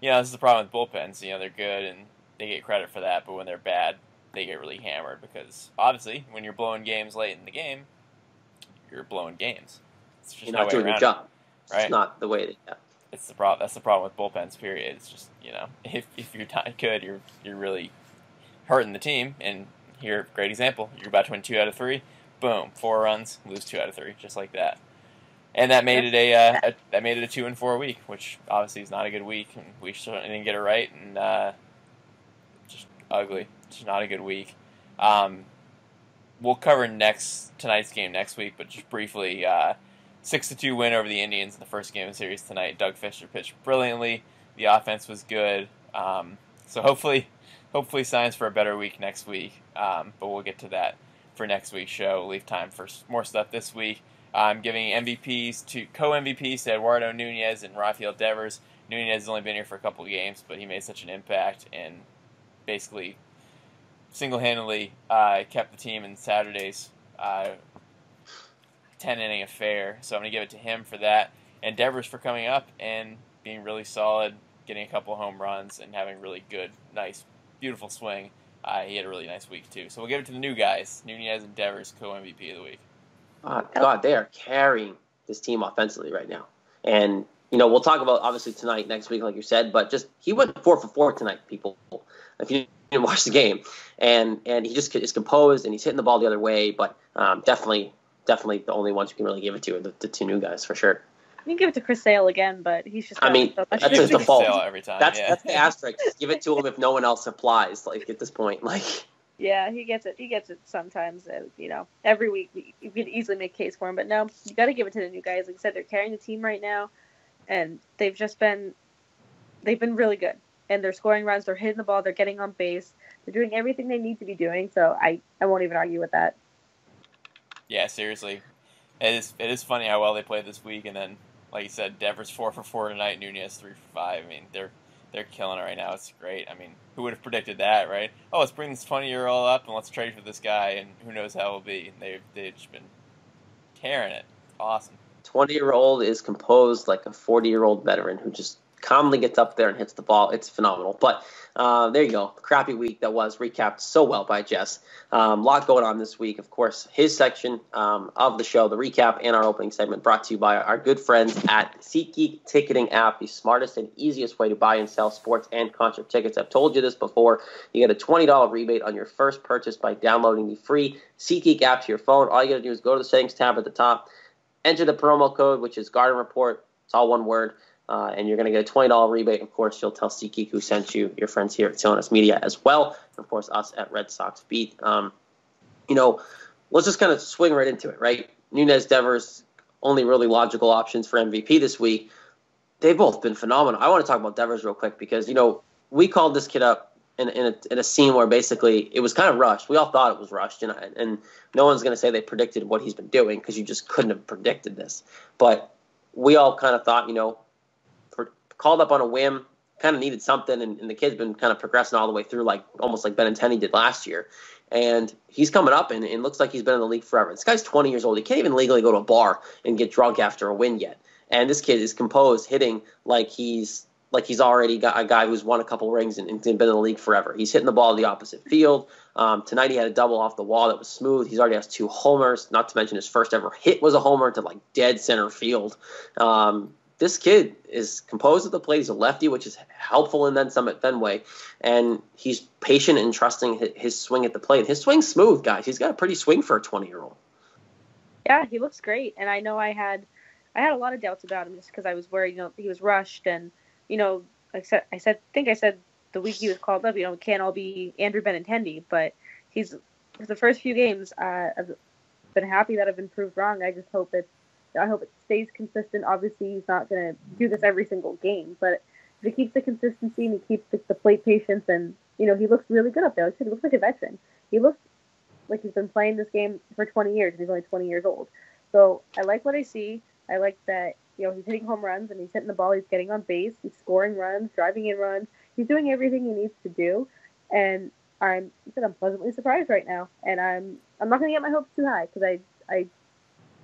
this is the problem with bullpens. They're good, and they get credit for that. But when they're bad, they get really hammered because, obviously, when you're blowing games late in the game, you're blowing games. It's just you're not doing your job. Right? It's not the way that. It's the problem. That's the problem with bullpens. Period. It's just if you're not good, you're really hurting the team. And here, great example. You're about to win 2 out of 3. Boom, 4 runs, lose 2 out of 3, just like that. And that made it a 2-4 week, which obviously is not a good week, and we certainly didn't get it right, and just ugly. It's not a good week. We'll cover tonight's game next week, but just briefly. 6-2 win over the Indians in the first game of the series tonight. Doug Fisher pitched brilliantly. The offense was good. So hopefully signs for a better week next week. But we'll get to that for next week's show. We'll leave time for more stuff this week. I'm giving co-MVPs to Eduardo Nunez and Rafael Devers. Nunez has only been here for a couple of games, but he made such an impact and basically single-handedly kept the team in Saturday's 10-inning affair, so I'm going to give it to him for that. And Devers for coming up and being really solid, getting a couple home runs, and having really good, nice, beautiful swing. He had a really nice week, too. So we'll give it to the new guys, Nunez and Devers, co-MVP of the week. God, they are carrying this team offensively right now. And, we'll talk about, obviously, tonight, next week, like you said, but just he went 4 for 4 tonight, people, if you didn't watch the game. And he just is composed, and he's hitting the ball the other way, but definitely the only ones you can really give it to are the 2 new guys for sure. You can give it to Chris Sale again, but he's just. That's his default. Every time. That's the asterisk. Just give it to him if no one else applies. Like at this point, like. Yeah, he gets it. He gets it sometimes. Every week you can easily make a case for him, but no, you got to give it to the new guys. Like I said, they're carrying the team right now, and they've been really good. And they're scoring runs. They're hitting the ball. They're getting on base. They're doing everything they need to be doing. So I won't even argue with that. Yeah, seriously. It is funny how well they played this week, and then, like you said, Devers 4 for 4 tonight, Nunez 3 for 5. I mean, they're killing it right now. It's great. I mean, who would have predicted that, right? Oh, let's bring this 20-year-old up and let's trade for this guy, and who knows how it'll be. And they've just been tearing it. It's awesome. 20-year-old is composed like a 40-year-old veteran who just calmly gets up there and hits the ball. It's phenomenal. But there you go. Crappy week that was recapped so well by Jess. A lot going on this week. Of course, his section of the show, the recap and our opening segment, brought to you by our good friends at SeatGeek Ticketing app, the smartest and easiest way to buy and sell sports and concert tickets. I've told you this before. You get a $20 rebate on your first purchase by downloading the free SeatGeek app to your phone. All you got to do is go to the settings tab at the top, enter the promo code, which is Garden Report. It's all one word. And you're going to get a $20 rebate. Of course, you'll tell SeatGeek who sent you, your friends here at CLNS Media as well. And of course, us at Red Sox Beat. Let's just kind of swing right into it, right? Nunez, Devers, only really logical options for MVP this week. They've both been phenomenal. I want to talk about Devers real quick because, we called this kid up in a scene where basically it was kind of rushed. We all thought it was rushed, and no one's going to say they predicted what he's been doing because you just couldn't have predicted this. But we all kind of thought, called up on a whim, kind of needed something, and the kid's been kind of progressing all the way through, like almost like Benintendi did last year. And he's coming up, and it looks like he's been in the league forever. This guy's 20 years old. He can't even legally go to a bar and get drunk after a win yet. And this kid is composed, hitting like he's already got a guy who's won a couple rings and been in the league forever. He's hitting the ball to the opposite field. Tonight he had a double off the wall that was smooth. He's already has 2 homers, not to mention his first ever hit was a homer to like dead center field. This kid is composed at the plate. He's a lefty, which is helpful in then some at Fenway. And he's patient and trusting his swing at the plate. His swing's smooth, guys. He's got a pretty swing for a 20-year-old. Yeah, he looks great. And I know I had a lot of doubts about him just because I was worried, he was rushed. And, I think I said the week he was called up, it can't all be Andrew Benintendi. But for the first few games, I've been happy that I've been proved wrong. I hope it stays consistent. Obviously, he's not going to do this every single game, but if he keeps the consistency and he keeps the plate patience, and he looks really good up there. He looks like a veteran. He looks like he's been playing this game for 20 years, and he's only 20 years old. So I like what I see. I like that he's hitting home runs and he's hitting the ball. He's getting on base. He's scoring runs, driving in runs. He's doing everything he needs to do, and I'm pleasantly surprised right now. And I'm not going to get my hopes too high because I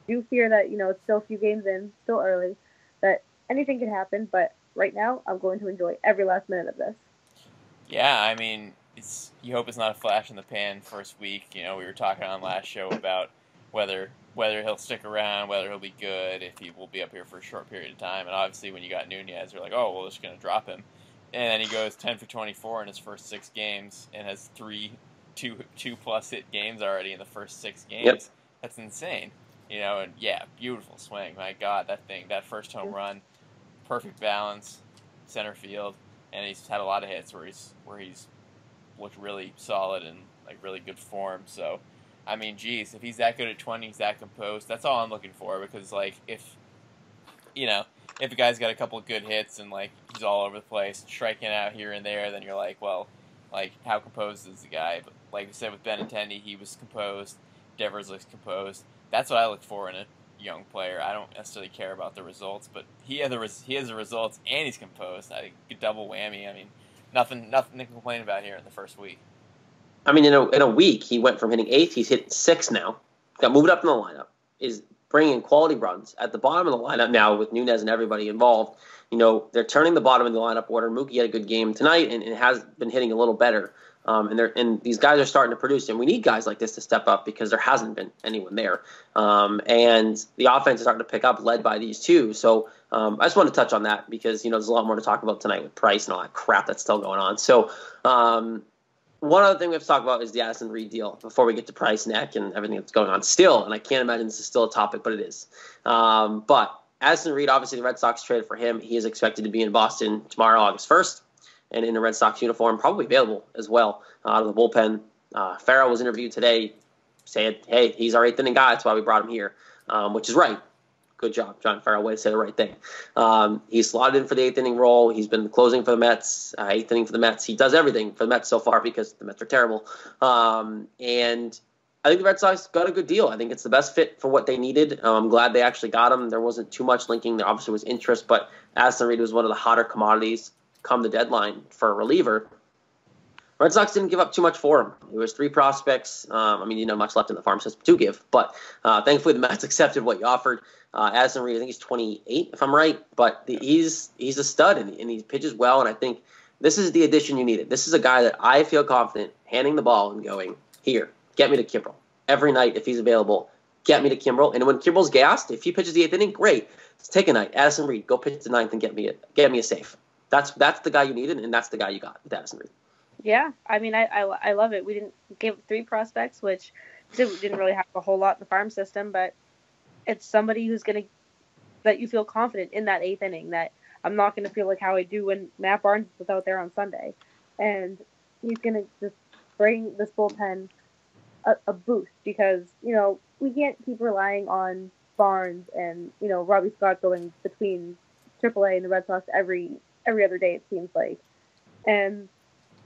do fear that, it's still a few games in, still early, that anything could happen. But right now, I'm going to enjoy every last minute of this. Yeah, I mean, you hope it's not a flash in the pan first week. We were talking on last show about whether he'll stick around, whether he'll be good, if he will be up here for a short period of time. And obviously, when you got Nunez, you're like, oh, well, they're just going to drop him. And then he goes 10 for 24 in his first 6 games and has 2+ hit games already in the first 6 games. Yep. That's insane. And yeah, beautiful swing. My God, that first home run, perfect balance, center field, and he's had a lot of hits where he's looked really solid and like really good form. So, I mean, geez, if he's that good at 20, he's that composed. That's all I'm looking for because like if a guy's got a couple of good hits and like he's all over the place, striking out here and there, then you're like, well, like how composed is the guy? But like I said with Benintendi, he was composed. Devers looks composed. That's what I look for in a young player. I don't necessarily care about the results, but he has the results and he's composed. I think a double whammy. I mean, nothing to complain about here in the first week. I mean, in a week, he went from hitting 8th, he's hitting 6th now. Got moved up in the lineup. Is bringing quality runs at the bottom of the lineup now with Nunez and everybody involved. They're turning the bottom of the lineup order. Mookie had a good game tonight and has been hitting a little better. And these guys are starting to produce, and we need guys like this to step up because there hasn't been anyone there. And the offense is starting to pick up, led by these two. So I just want to touch on that because there's a lot more to talk about tonight with Price and all that crap that's still going on. So one other thing we have to talk about is the Addison Reed deal before we get to Price, Neck, and everything that's going on still. And I can't imagine this is still a topic, but it is. But Addison Reed, obviously the Red Sox traded for him. He is expected to be in Boston tomorrow, August 1st. And in a Red Sox uniform, probably available as well out of the bullpen. Farrell was interviewed today, saying, hey, he's our 8th inning guy. That's why we brought him here, which is right. Good job, John Farrell. Way to say the right thing. He's slotted in for the 8th inning role. He's been closing for the Mets, 8th inning for the Mets. He does everything for the Mets so far because the Mets are terrible. And I think the Red Sox got a good deal. I think it's the best fit for what they needed. I'm glad they actually got him. There wasn't too much linking. There obviously was interest, but Addison Reed was one of the hotter commodities come the deadline for a reliever. Red Sox didn't give up too much for him. It was 3 prospects. I mean, much left in the farm system to give, but thankfully the Mets accepted what you offered. Addison Reed, I think he's 28, if I'm right, but he's a stud and he pitches well, and I think this is the addition you needed. This is a guy that I feel confident handing the ball and going, here, get me to Kimbrel. Every night, if he's available, get me to Kimbrel. And when Kimbrel's gassed, if he pitches the 8th inning, great. Let's take a night. Addison Reed, go pitch the 9th and get me a save. That's the guy you needed, and that's the guy you got with Addison Reed. Yeah, I mean, I love it. We didn't give 3 prospects, which didn't really have a whole lot in the farm system, but it's somebody that you feel confident in that 8th inning, that I'm not going to feel like how I do when Matt Barnes was out there on Sunday. And he's going to just bring this bullpen a boost because, we can't keep relying on Barnes and, Robbie Scott going between AAA and the Red Sox every other day, it seems like. And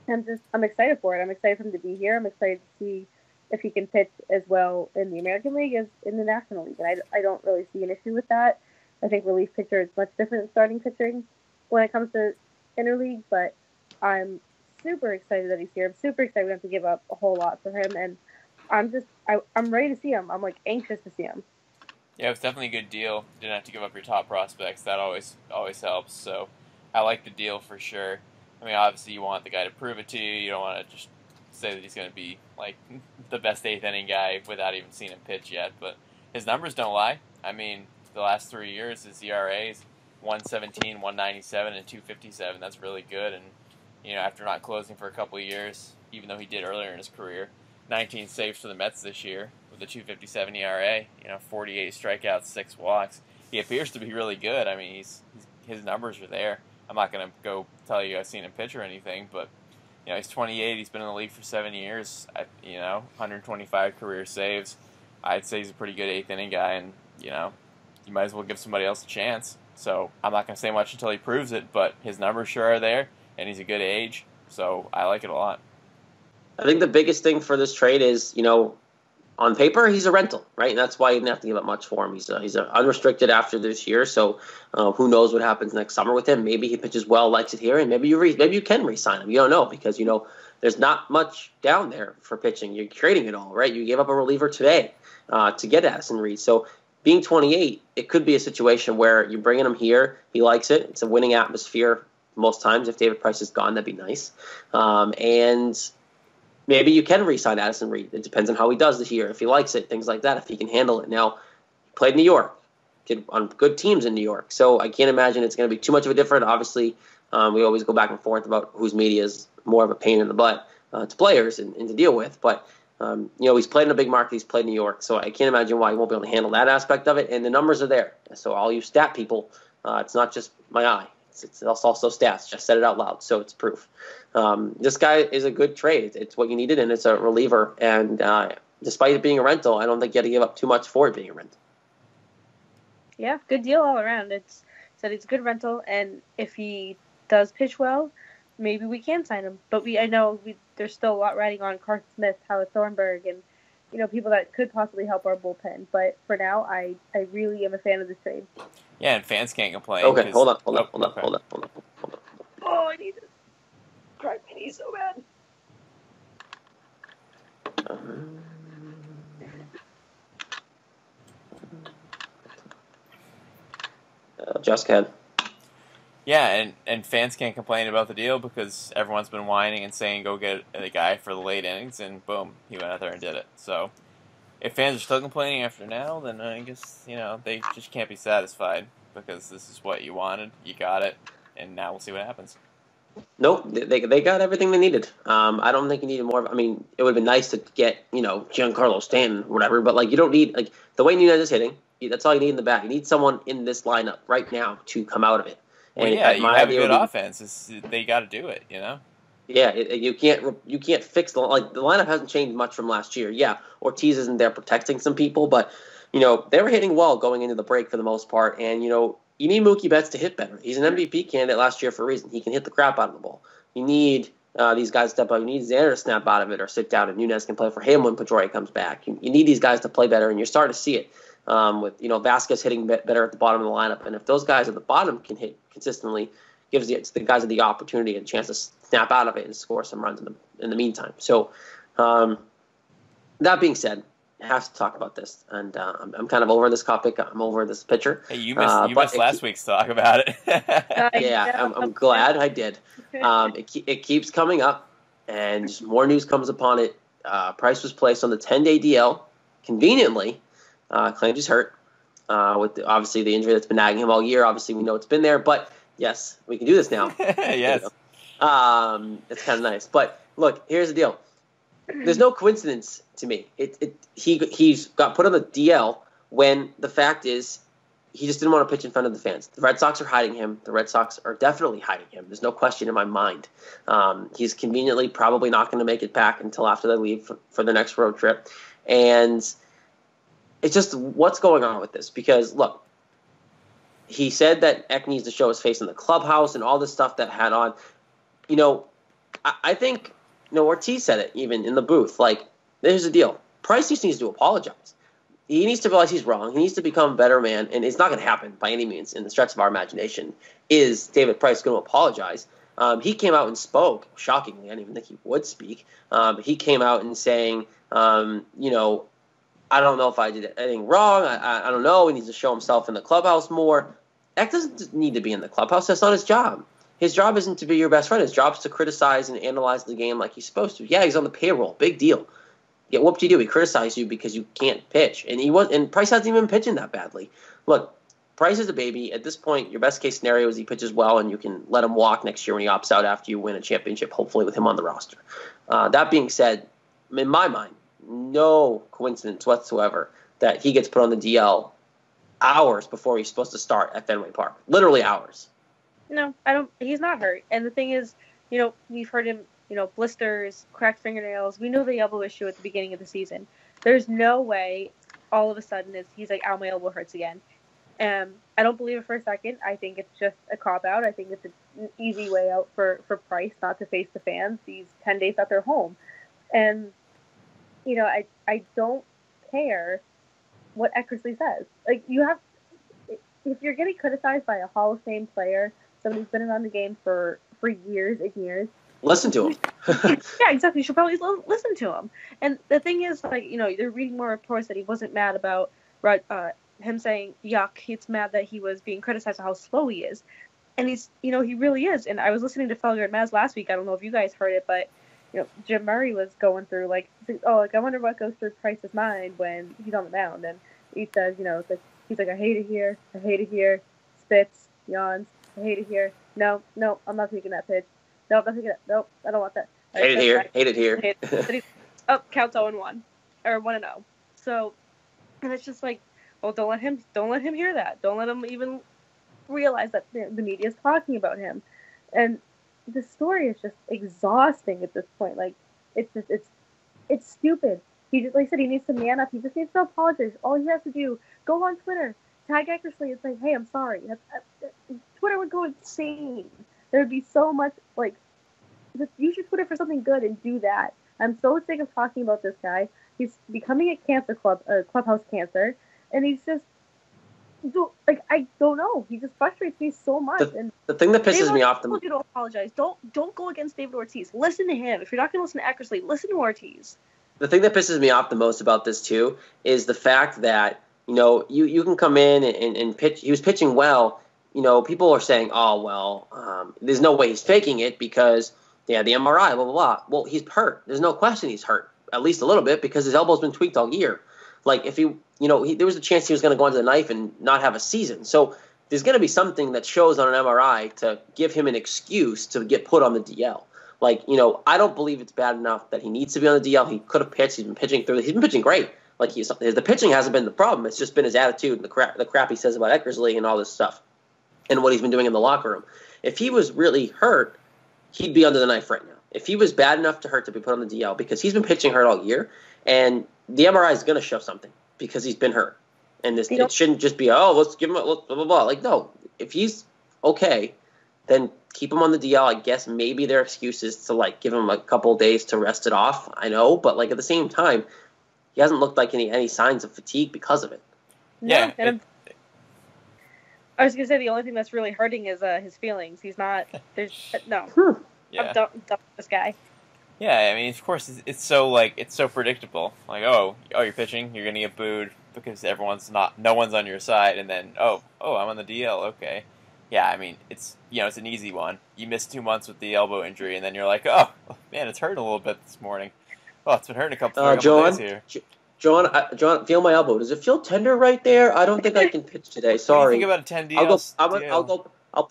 I'm excited for it. I'm excited for him to be here. I'm excited to see if he can pitch as well in the American League as in the National League. And I don't really see an issue with that. I think relief pitcher is much different than starting pitching when it comes to interleague, but I'm super excited that he's here. I'm super excited we don't have to give up a whole lot for him, and I'm ready to see him. I'm like anxious to see him. Yeah, it was definitely a good deal. Didn't have to give up your top prospects. That always helps. So I like the deal for sure. I mean, obviously you want the guy to prove it to you. You don't want to just say that he's going to be like the best eighth inning guy without even seeing him pitch yet. But his numbers don't lie. I mean, the last 3 years, his ERA is 117, 197, and 257. That's really good. And after not closing for a couple of years, even though he did earlier in his career, 19 saves for the Mets this year with a 257 ERA. 48 strikeouts, 6 walks. He appears to be really good. I mean, his numbers are there. I'm not going to go tell you I've seen him pitch or anything, but he's 28. He's been in the league for 7 years. 125 career saves. I'd say he's a pretty good eighth inning guy, and you might as well give somebody else a chance. So I'm not going to say much until he proves it, but his numbers sure are there, and he's a good age, so I like it a lot. I think the biggest thing for this trade is, on paper, he's a rental, right? And that's why you didn't have to give up much for him. He's unrestricted after this year, so who knows what happens next summer with him. Maybe he pitches well, likes it here, and maybe you can re-sign him. You don't know because, there's not much down there for pitching. You're trading it all, right? You gave up a reliever today to get Addison Reed. So being 28, it could be a situation where you're bringing him here. He likes it. It's a winning atmosphere most times. If David Price is gone, that'd be nice. And maybe you can re-sign Addison Reed. It depends on how he does this year, if he likes it, things like that, if he can handle it. Now, he played New York, did on good teams in New York, so I can't imagine it's going to be too much of a difference. Obviously, we always go back and forth about whose media is more of a pain in the butt to players and to deal with, but he's played in a big market, he's played New York, so I can't imagine why he won't be able to handle that aspect of it, and the numbers are there. So all you stat people, it's not just my eye. It's also stats. Just said it out loud, so it's proof. This guy is a good trade. It's what you needed, and it's a reliever. And despite it being a rental, I don't think you had to give up too much for it being a rental. Yeah, good deal all around. It's a good rental, and if he does pitch well, maybe we can sign him. But I know there's still a lot riding on Carson Smith, Howard Thornburg, and people that could possibly help our bullpen. But for now, I really am a fan of this trade. Yeah, and fans can't complain. Okay, hold on. Oh, I need to crack my knee so bad. Just can. Yeah, and fans can't complain about the deal because everyone's been whining and saying go get a guy for the late innings, and boom, he went out there and did it. So if fans are still complaining after now, then I guess, they just can't be satisfied because this is what you wanted, you got it, and now we'll see what happens. Nope, they got everything they needed. I don't think you needed more. I mean, it would have been nice to get, Giancarlo Stanton or whatever, but, you don't need, the way Nunez is hitting, that's all you need in the bat. You need someone in this lineup right now to come out of it. Well, and yeah, you have a good offense. They got to do it, Yeah, you can't fix the lineup hasn't changed much from last year. Yeah, Ortiz isn't there protecting some people, but they were hitting well going into the break for the most part, and you need Mookie Betts to hit better. He's an MVP candidate last year for a reason. He can hit the crap out of the ball. You need these guys to step up. You need Xander to snap out of it or sit down, and Nunez can play for him when Pedroia comes back. You need these guys to play better, and you're starting to see it with Vasquez hitting better at the bottom of the lineup. And if those guys at the bottom can hit consistently, gives the guys the opportunity and chance to snap out of it and score some runs in the meantime. So that being said, I have to talk about this, and I'm kind of over this topic. I'm over this pitcher. Hey, you missed last week's talk about it. Yeah, I'm glad I did. It keeps coming up, and just more news comes upon it. Price was placed on the 10-day DL, conveniently. Claims he's hurt with obviously the injury that's been nagging him all year. Obviously, we know it's been there, but yes, we can do this now. Yes. It's kind of nice. But look, here's the deal. There's no coincidence to me. He's got put on the DL when the fact is he just didn't want to pitch in front of the fans. The Red Sox are hiding him. The Red Sox are definitely hiding him. There's no question in my mind. He's conveniently probably not going to make it back until after they leave for the next road trip. And it's just what's going on with this? Because, look, he said that Eck needs to show his face in the clubhouse and all this stuff that had on. I think, Ortiz said it even in the booth. Like, here's the deal. Price just needs to apologize. He needs to realize he's wrong. He needs to become a better man, and it's not going to happen by any means in the stretch of our imagination. Is David Price going to apologize? He came out and spoke. Shockingly, I didn't even think he would speak. He came out and saying, I don't know if I did anything wrong. I don't know. He needs to show himself in the clubhouse more. That doesn't need to be in the clubhouse. That's not his job. His job isn't to be your best friend. His job is to criticize and analyze the game like he's supposed to. Yeah, he's on the payroll. Big deal. Yeah, what did he do? He criticized you because you can't pitch. And Price hasn't even been pitching that badly. Look, Price is a baby. At this point, your best case scenario is he pitches well and you can let him walk next year when he opts out after you win a championship, hopefully with him on the roster. That being said, in my mind, no coincidence whatsoever that he gets put on the DL hours before he's supposed to start at Fenway Park. Literally hours. No, I don't. He's not hurt. And the thing is, we've heard him, blisters, cracked fingernails. We know the elbow issue at the beginning of the season. There's no way all of a sudden he's like, ow, my elbow hurts again. I don't believe it for a second. I think it's just a cop-out. I think it's an easy way out for Price not to face the fans these 10 days that they're home. And I don't care what Eckersley says. Like, if you're getting criticized by a Hall of Fame player, somebody who's been around the game for years and years, listen to him. Yeah, exactly. You should probably listen to him. And the thing is, like, they're reading more reports that he wasn't mad about him saying yuck. He's mad that he was being criticized for how slow he is. And he's, he really is. And I was listening to Felger and Maz last week. I don't know if you guys heard it, but Jim Murray was going through I wonder what goes through Price's mind when he's on the mound. And he says, he's like, I hate it here, spits, yawns, I hate it here. No, I'm not taking that pitch. No, I'm not taking that. Nope, I don't want that. Hate it here. Oh, counts 0-1 or 1-0. So, and it's just like, well, don't let him hear that. Don't let him even realize that the media is talking about him. And the story is just exhausting at this point. Like, it's stupid. He just, like I said, he needs to man up. He just needs to apologize. All he has to do, go on Twitter, tag Eckersley, and say, hey, I'm sorry. Twitter would go insane. There would be so much, like, just use your Twitter for something good and do that. I'm so sick of talking about this guy. He's becoming a clubhouse cancer, and he's just, I don't know. He just frustrates me so much. The thing that pisses me off the most. You don't apologize. Don't go against David Ortiz. Listen to him. If you're not going to listen to Eckersley, listen to Ortiz. The thing that pisses me off the most about this too is the fact that you can come in and pitch. He was pitching well. People are saying, oh well, there's no way he's faking it because the MRI, blah blah blah. Well, he's hurt. There's no question he's hurt, at least a little bit, because his elbow's been tweaked all year. Like, if there was a chance he was going to go into the knife and not have a season. So there's going to be something that shows on an MRI to give him an excuse to get put on the DL. Like, I don't believe it's bad enough that he needs to be on the DL. He could have pitched. He's been pitching great. Like, the pitching hasn't been the problem. It's just been his attitude and the crap he says about Eckersley and all this stuff and what he's been doing in the locker room. If he was really hurt, he'd be under the knife right now. If he was bad enough to hurt to be put on the DL, because he's been pitching hurt all year, and the MRI is going to show something because he's been hurt. And it shouldn't just be, let's give him a blah, blah, blah. Like, no, if he's okay, then keep him on the DL. I guess maybe their excuse is to, like, give him a couple of days to rest it off. I know, but, like, at the same time, he hasn't looked like any signs of fatigue because of it. Yeah. I was going to say the only thing that's really hurting is his feelings. He's not, no. Yeah. I'm done with this guy. Yeah, I mean, of course, it's so predictable. Like, oh, you're pitching, you're gonna get booed because no one's on your side, and then I'm on the DL, okay. Yeah, I mean, it's an easy one. You missed 2 months with the elbow injury, and then you're like, oh man, it's hurting a little bit this morning. Oh, it's been hurting a couple days here. John, feel my elbow. Does it feel tender right there? I don't think I can pitch today. Sorry. What do you think about a 10 DL? I'll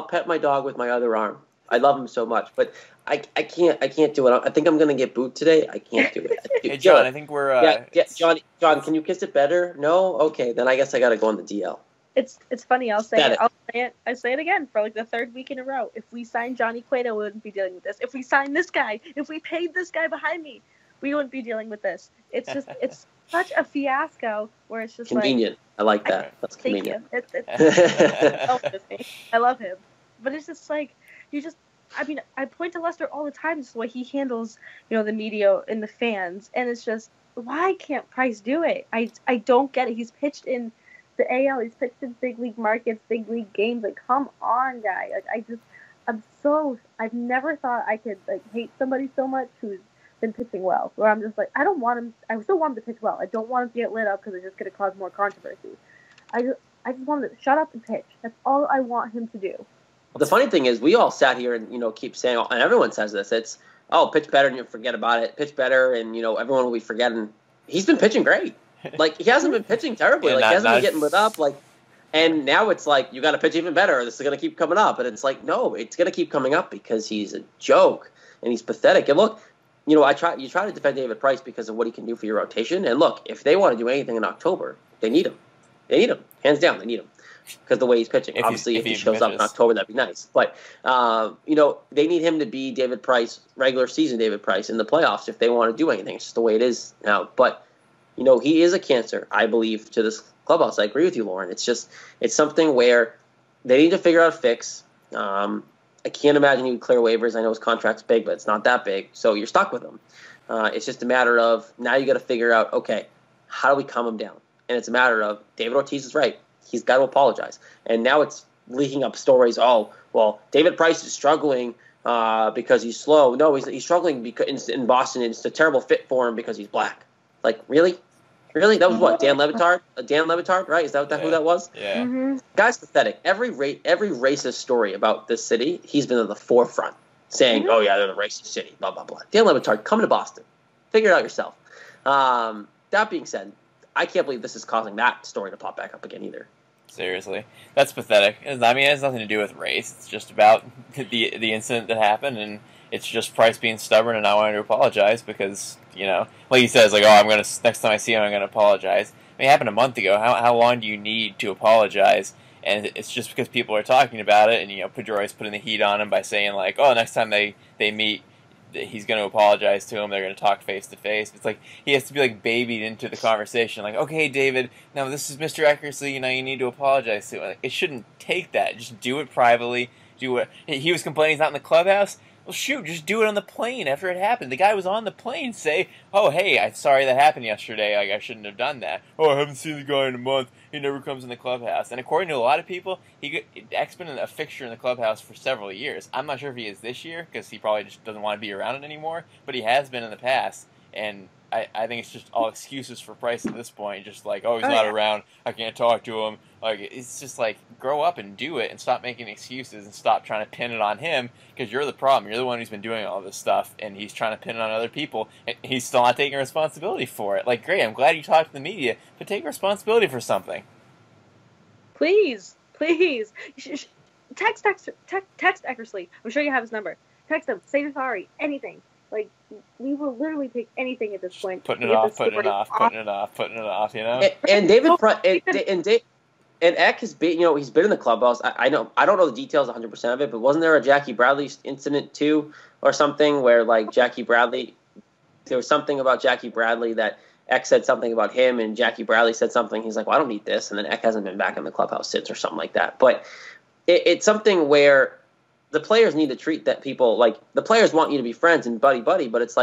pet my dog with my other arm. I love him so much, but I can't do it. I think I'm gonna get booed today. I can't do it. Hey John, I think we're John, can you kiss it better? No? Okay, then I guess I gotta go on the DL. It's funny, I'll say it again for like the third week in a row. If we signed Johnny Cueto, we wouldn't be dealing with this. If we signed this guy, if we paid this guy behind me, we wouldn't be dealing with this. It's just it's such a fiasco where it's just convenient. I like that. That's convenient. Thank you. I love him. But it's just like I mean, I point to Lester all the time. This is why he handles, the media and the fans, and it's just, why can't Price do it? I don't get it. He's pitched in the AL. He's pitched in big league markets, big league games. Like, come on, guy. Like, I've never thought I could hate somebody so much who's been pitching well. Where I'm just like, I don't want him. I still want him to pitch well. I don't want him to get lit up because it's just going to cause more controversy. I just want him to shut up and pitch. That's all I want him to do. The funny thing is, we all sat here and keep saying, and everyone says this. It's pitch better and you forget about it. Pitch better and everyone will be forgetting. He's been pitching great. Like, he hasn't been pitching terribly. He hasn't been getting lit up. And now it's like, you got to pitch even better. This is going to keep coming up. And it's like, no, it's going to keep coming up because he's a joke and he's pathetic. And look, you try to defend David Price because of what he can do for your rotation. And look, if they want to do anything in October, they need him. They need him. Hands down, they need him. Because the way he's pitching. Obviously, if he shows up in October, that'd be nice. But, they need him to be David Price, regular season David Price, in the playoffs if they want to do anything. It's just the way it is now. But, he is a cancer, I believe, to this clubhouse. I agree with you, Lauren. It's something where they need to figure out a fix. I can't imagine he would clear waivers. I know his contract's big, but it's not that big. So you're stuck with him. It's just a matter of now you got to figure out, okay, how do we calm him down? And it's a matter of David Ortiz is right. He's got to apologize. And now it's leaking up stories. Oh, well, David Price is struggling because he's slow. No, he's struggling because in Boston. It's a terrible fit for him because he's black. Like, really? Really? That was what? Dan Levitard? Dan Levitard, right? Is that who that was? Yeah. Mm-hmm. Guy's pathetic. Every racist story about this city, he's been at the forefront saying, oh, yeah, they're the racist city, blah, blah, blah. Dan Levitard, come to Boston. Figure it out yourself. That being said, I can't believe this is causing that story to pop back up again either. Seriously. That's pathetic. I mean, it has nothing to do with race. It's just about the incident that happened, and it's just Price being stubborn and not wanting to apologize because, like he says, next time I see him, I'm going to apologize. I mean, it happened a month ago. How long do you need to apologize? And it's just because people are talking about it, and, Pedroia's putting the heat on him by saying, next time they meet, he's going to apologize to him. They're going to talk face to face. It's like he has to be babied into the conversation. Like, okay, David, now this is Mr. Eckersley. You need to apologize to him. It shouldn't take that. Just do it privately. He was complaining he's not in the clubhouse. Well, shoot, just do it on the plane after it happened. The guy was on the plane. Say, oh, hey, I'm sorry that happened yesterday. I shouldn't have done that. Oh, I haven't seen the guy in a month. He never comes in the clubhouse. And according to a lot of people, Eck's been a fixture in the clubhouse for several years. I'm not sure if he is this year because he probably just doesn't want to be around it anymore. But he has been in the past. And I think it's just all excuses for Price at this point. Just he's not around. I can't talk to him. It's just grow up and do it and stop making excuses and stop trying to pin it on him because you're the problem. You're the one who's been doing all this stuff and he's trying to pin it on other people and he's still not taking responsibility for it. Great, I'm glad you talked to the media, but take responsibility for something. Please. Text Eckersley. I'm sure you have his number. Text him. Say you're sorry. Anything. We will literally take anything at this point. Putting it off. And David Price and Eck has been, he's been in the clubhouse. I don't know the details 100% of it, but wasn't there a Jackie Bradley incident too, or something where Jackie Bradley, there was something about Jackie Bradley that Eck said something about him, and Jackie Bradley said something. He's like, well, I don't need this, and then Eck hasn't been back in the clubhouse since, or something like that. But it's something where the players need to treat that people the players want you to be friends and buddy, but it's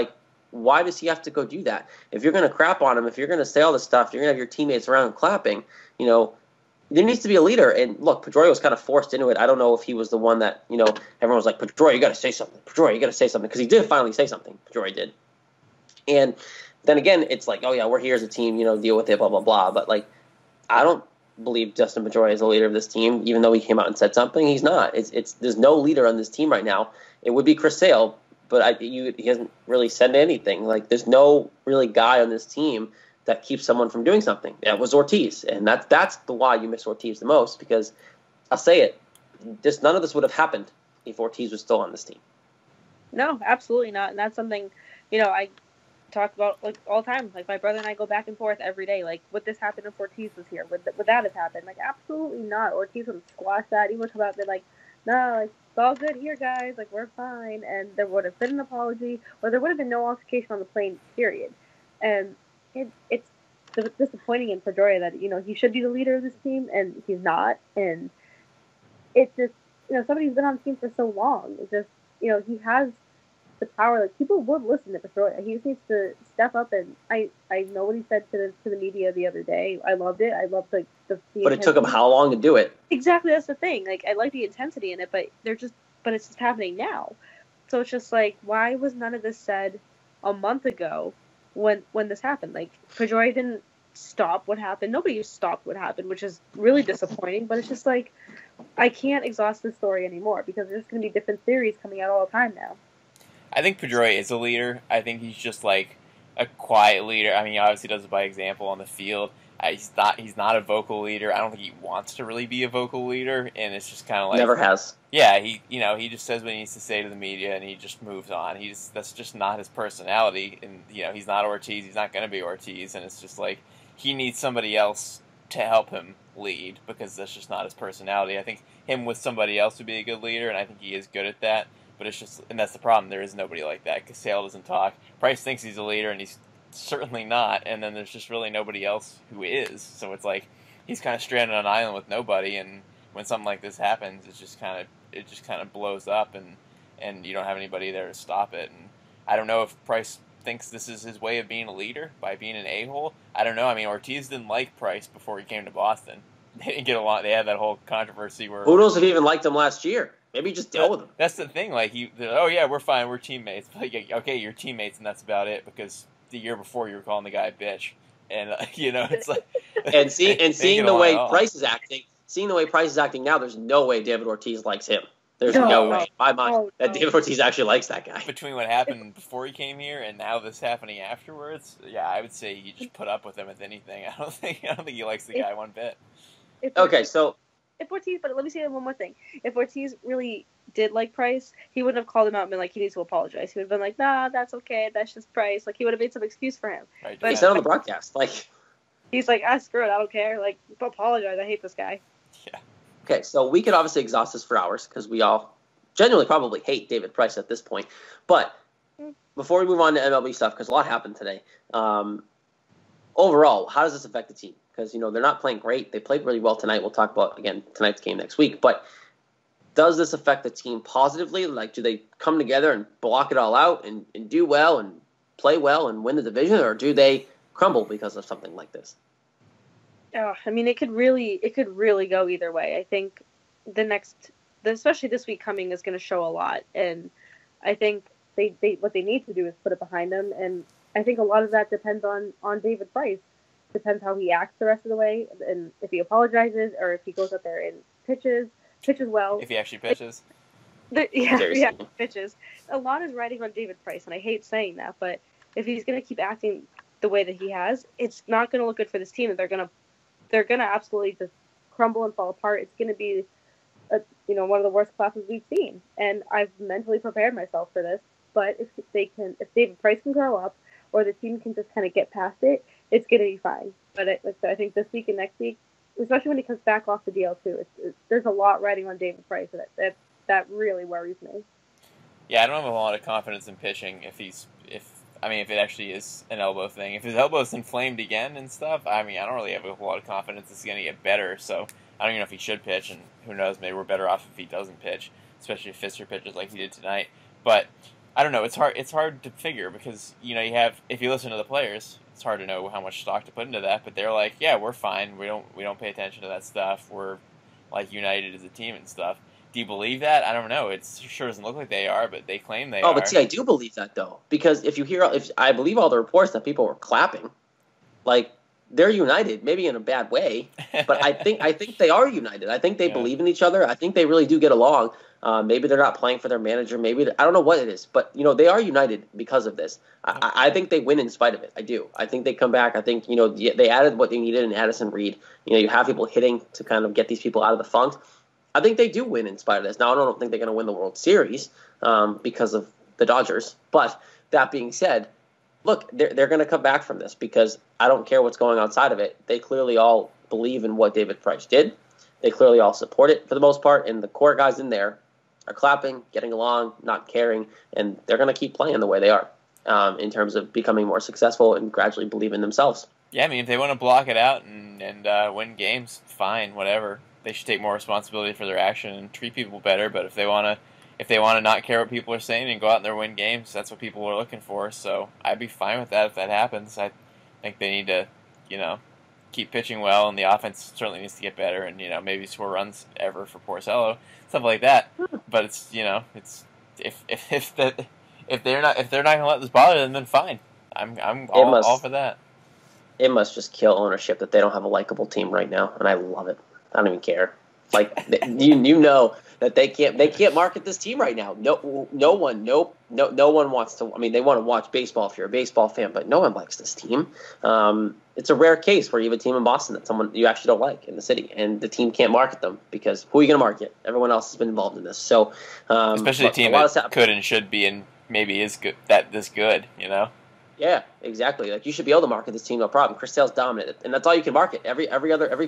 why does he have to go do that? If you're going to crap on him, if you're going to say all this stuff, you're going to have your teammates around clapping, there needs to be a leader. And look, Pedroia was kind of forced into it. I don't know if he was the one that, everyone was like, Pedroia, you got to say something. Pedroia, you got to say something. Because he did finally say something. Pedroia did. And then again, it's oh yeah, we're here as a team, deal with it, blah, blah, blah. But I don't believe Justin Pedroia is the leader of this team, even though he came out and said something. He's not. There's no leader on this team right now. It would be Chris Sale, but he hasn't really said anything. There's no really guy on this team that keeps someone from doing something. That was Ortiz, and that's the why you miss Ortiz the most, because I'll say it, none of this would have happened if Ortiz was still on this team. No, absolutely not. And that's something, I talk about all the time. My brother and I go back and forth every day. Would this happen if Ortiz was here? Would that have happened? Absolutely not. Ortiz would squash that. He would come out and be no, it's all good here, guys. We're fine. And there would have been an apology, or there would have been no altercation on the plane, period. And it's disappointing in Pedroia that, he should be the leader of this team, and he's not. And it's just, somebody who's been on the team for so long. It's just, he has the power. Like, people would listen to Pedroia. He just needs to step up. And I know what he said to the media the other day. I loved it. I loved the but it took him how long to do it? Exactly, that's the thing. Like, I like the intensity in it, but it's just happening now. So it's just like, why was none of this said a month ago when this happened? Like, Pedroia didn't stop what happened. Nobody stopped what happened, which is really disappointing. But it's just like, I can't exhaust this story anymore because there's going to be different theories coming out all the time now. I think Pedroia is a leader. I think he's just like a quiet leader. I mean, he obviously does it by example on the field. He's not a vocal leader. I don't think he wants to really be a vocal leader, and it's just kind of like never has. Yeah, he just says what he needs to say to the media, and he just moves on. That's just not his personality, and he's not Ortiz. He's not going to be Ortiz, and it's just like he needs somebody else to help him lead because that's just not his personality. I think him with somebody else would be a good leader, and I think he is good at that. But it's just, and that's the problem. There is nobody like that. Casale doesn't talk. Price thinks he's a leader, and he's certainly not. And then there's just really nobody else who is. So it's like he's kind of stranded on an island with nobody. And when something like this happens, it just kind of blows up, and you don't have anybody there to stop it. And I don't know if Price thinks this is his way of being a leader by being an a-hole. I don't know. I mean, Ortiz didn't like Price before he came to Boston. They didn't get along. They had that whole controversy where who knows if he even liked him last year. Maybe just deal with him. That's the thing. Like, oh yeah, we're fine. We're teammates. Like, okay, you're teammates, and that's about it. Because the year before, you were calling the guy a bitch, and it's like and seeing the way Price is acting now, there's no way David Ortiz likes him. There's no way, in my mind, that David Ortiz actually likes that guy. Between what happened before he came here and now this happening afterwards, yeah, I would say he just put up with him with anything. I don't think he likes the guy one bit. Okay, so. If Ortiz, but let me say one more thing. If Ortiz really did like Price, he wouldn't have called him out and been like, he needs to apologize. He would have been like, nah, that's okay. That's just Price. Like, he would have made some excuse for him. Right, but he said on the broadcast, like, he's like, screw it. I don't care. Like, apologize. I hate this guy. Yeah. Okay, so we could obviously exhaust this for hours because we all genuinely probably hate David Price at this point. But before we move on to MLB stuff, because a lot happened today, overall, how does this affect the team? Because, they're not playing great. They played really well tonight. We'll talk about, again, tonight's game next week. But does this affect the team positively? Like, do they come together and block it all out and do well and play well and win the division? Or do they crumble because of something like this? I mean, it could really go either way. I think especially this week coming, is going to show a lot. And I think they what they need to do is put it behind them. And I think a lot of that depends on David Price. Depends how he acts the rest of the way, and if he apologizes or if he goes out there and pitches well. If he actually pitches. Pitches. A lot is riding on David Price, and I hate saying that, but if he's going to keep acting the way that he has, it's not going to look good for this team, and they're going to absolutely just crumble and fall apart. It's going to be one of the worst classes we've seen, and I've mentally prepared myself for this. But if David Price can grow up, or the team can just kind of get past it, it's going to be fine. But I think this week and next week, especially when he comes back off the DL too, there's a lot riding on David Price, and that really worries me. Yeah, I don't have a lot of confidence in pitching if it actually is an elbow thing. If his elbow's inflamed again and stuff, I don't really have a whole lot of confidence it's going to get better. So I don't even know if he should pitch, and who knows, maybe we're better off if he doesn't pitch, especially if Fister pitches like he did tonight. But I don't know. It's hard to figure because if you listen to the players, it's hard to know how much stock to put into that. But they're like, yeah, we're fine. We don't pay attention to that stuff. We're like united as a team and stuff. Do you believe that? I don't know. It sure doesn't look like they are, but they claim they are. Oh, but see, I do believe that though, because if I believe all the reports that people were clapping, like they're united, maybe in a bad way, but I think they are united. I think they believe in each other. I think they really do get along. Maybe they're not playing for their manager. Maybe I don't know what it is, but they are united because of this. I think they win in spite of it. I do. I think they come back. I think they added what they needed in Addison Reed. You have people hitting to kind of get these people out of the funk. I think they do win in spite of this. Now I don't think they're going to win the World Series because of the Dodgers. But that being said, look, they're going to come back from this because I don't care what's going outside of it. They clearly all believe in what David Price did. They clearly all support it for the most part, and the core guys in there are clapping, getting along, not caring, and they're going to keep playing the way they are in terms of becoming more successful and gradually believe in themselves. Yeah, if they want to block it out and win games, fine, whatever. They should take more responsibility for their action and treat people better. But if if they want to not care what people are saying and go out there and win games, that's what people are looking for. So I'd be fine with that if that happens. I think they need to, keep pitching well, and the offense certainly needs to get better, and maybe score runs ever for Porcello, stuff like that. But it's it's if they're not gonna let this bother them, then fine. I'm all for that. It must just kill ownership that they don't have a likable team right now, and I love it. I don't even care. Like you know that they can't market this team right now. No one wants to. I mean, they want to watch baseball if you're a baseball fan, but no one likes this team. It's a rare case where you have a team in Boston that someone you actually don't like in the city, and the team can't market them because who are you going to market? Everyone else has been involved in this. So especially a team that could and should be and maybe is good this good. Yeah, exactly. Like you should be able to market this team, no problem. Chris Sale's dominant, and that's all you can market. Every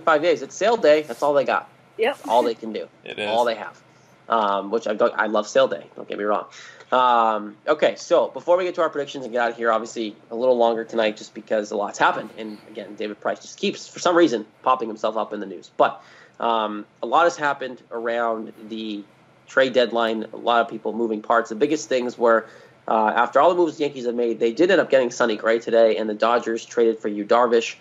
5 days, it's sale day. That's all they got. Yep. All they can do. It is all they have. Which I love sale day. Don't get me wrong. Okay, so before we get to our predictions and get out of here, obviously a little longer tonight just because a lot's happened, and again, David Price just keeps for some reason popping himself up in the news. But a lot has happened around the trade deadline. A lot of people moving parts. The biggest things were. After all the moves the Yankees have made, they did end up getting Sonny Gray today, and the Dodgers traded for Yu Darvish.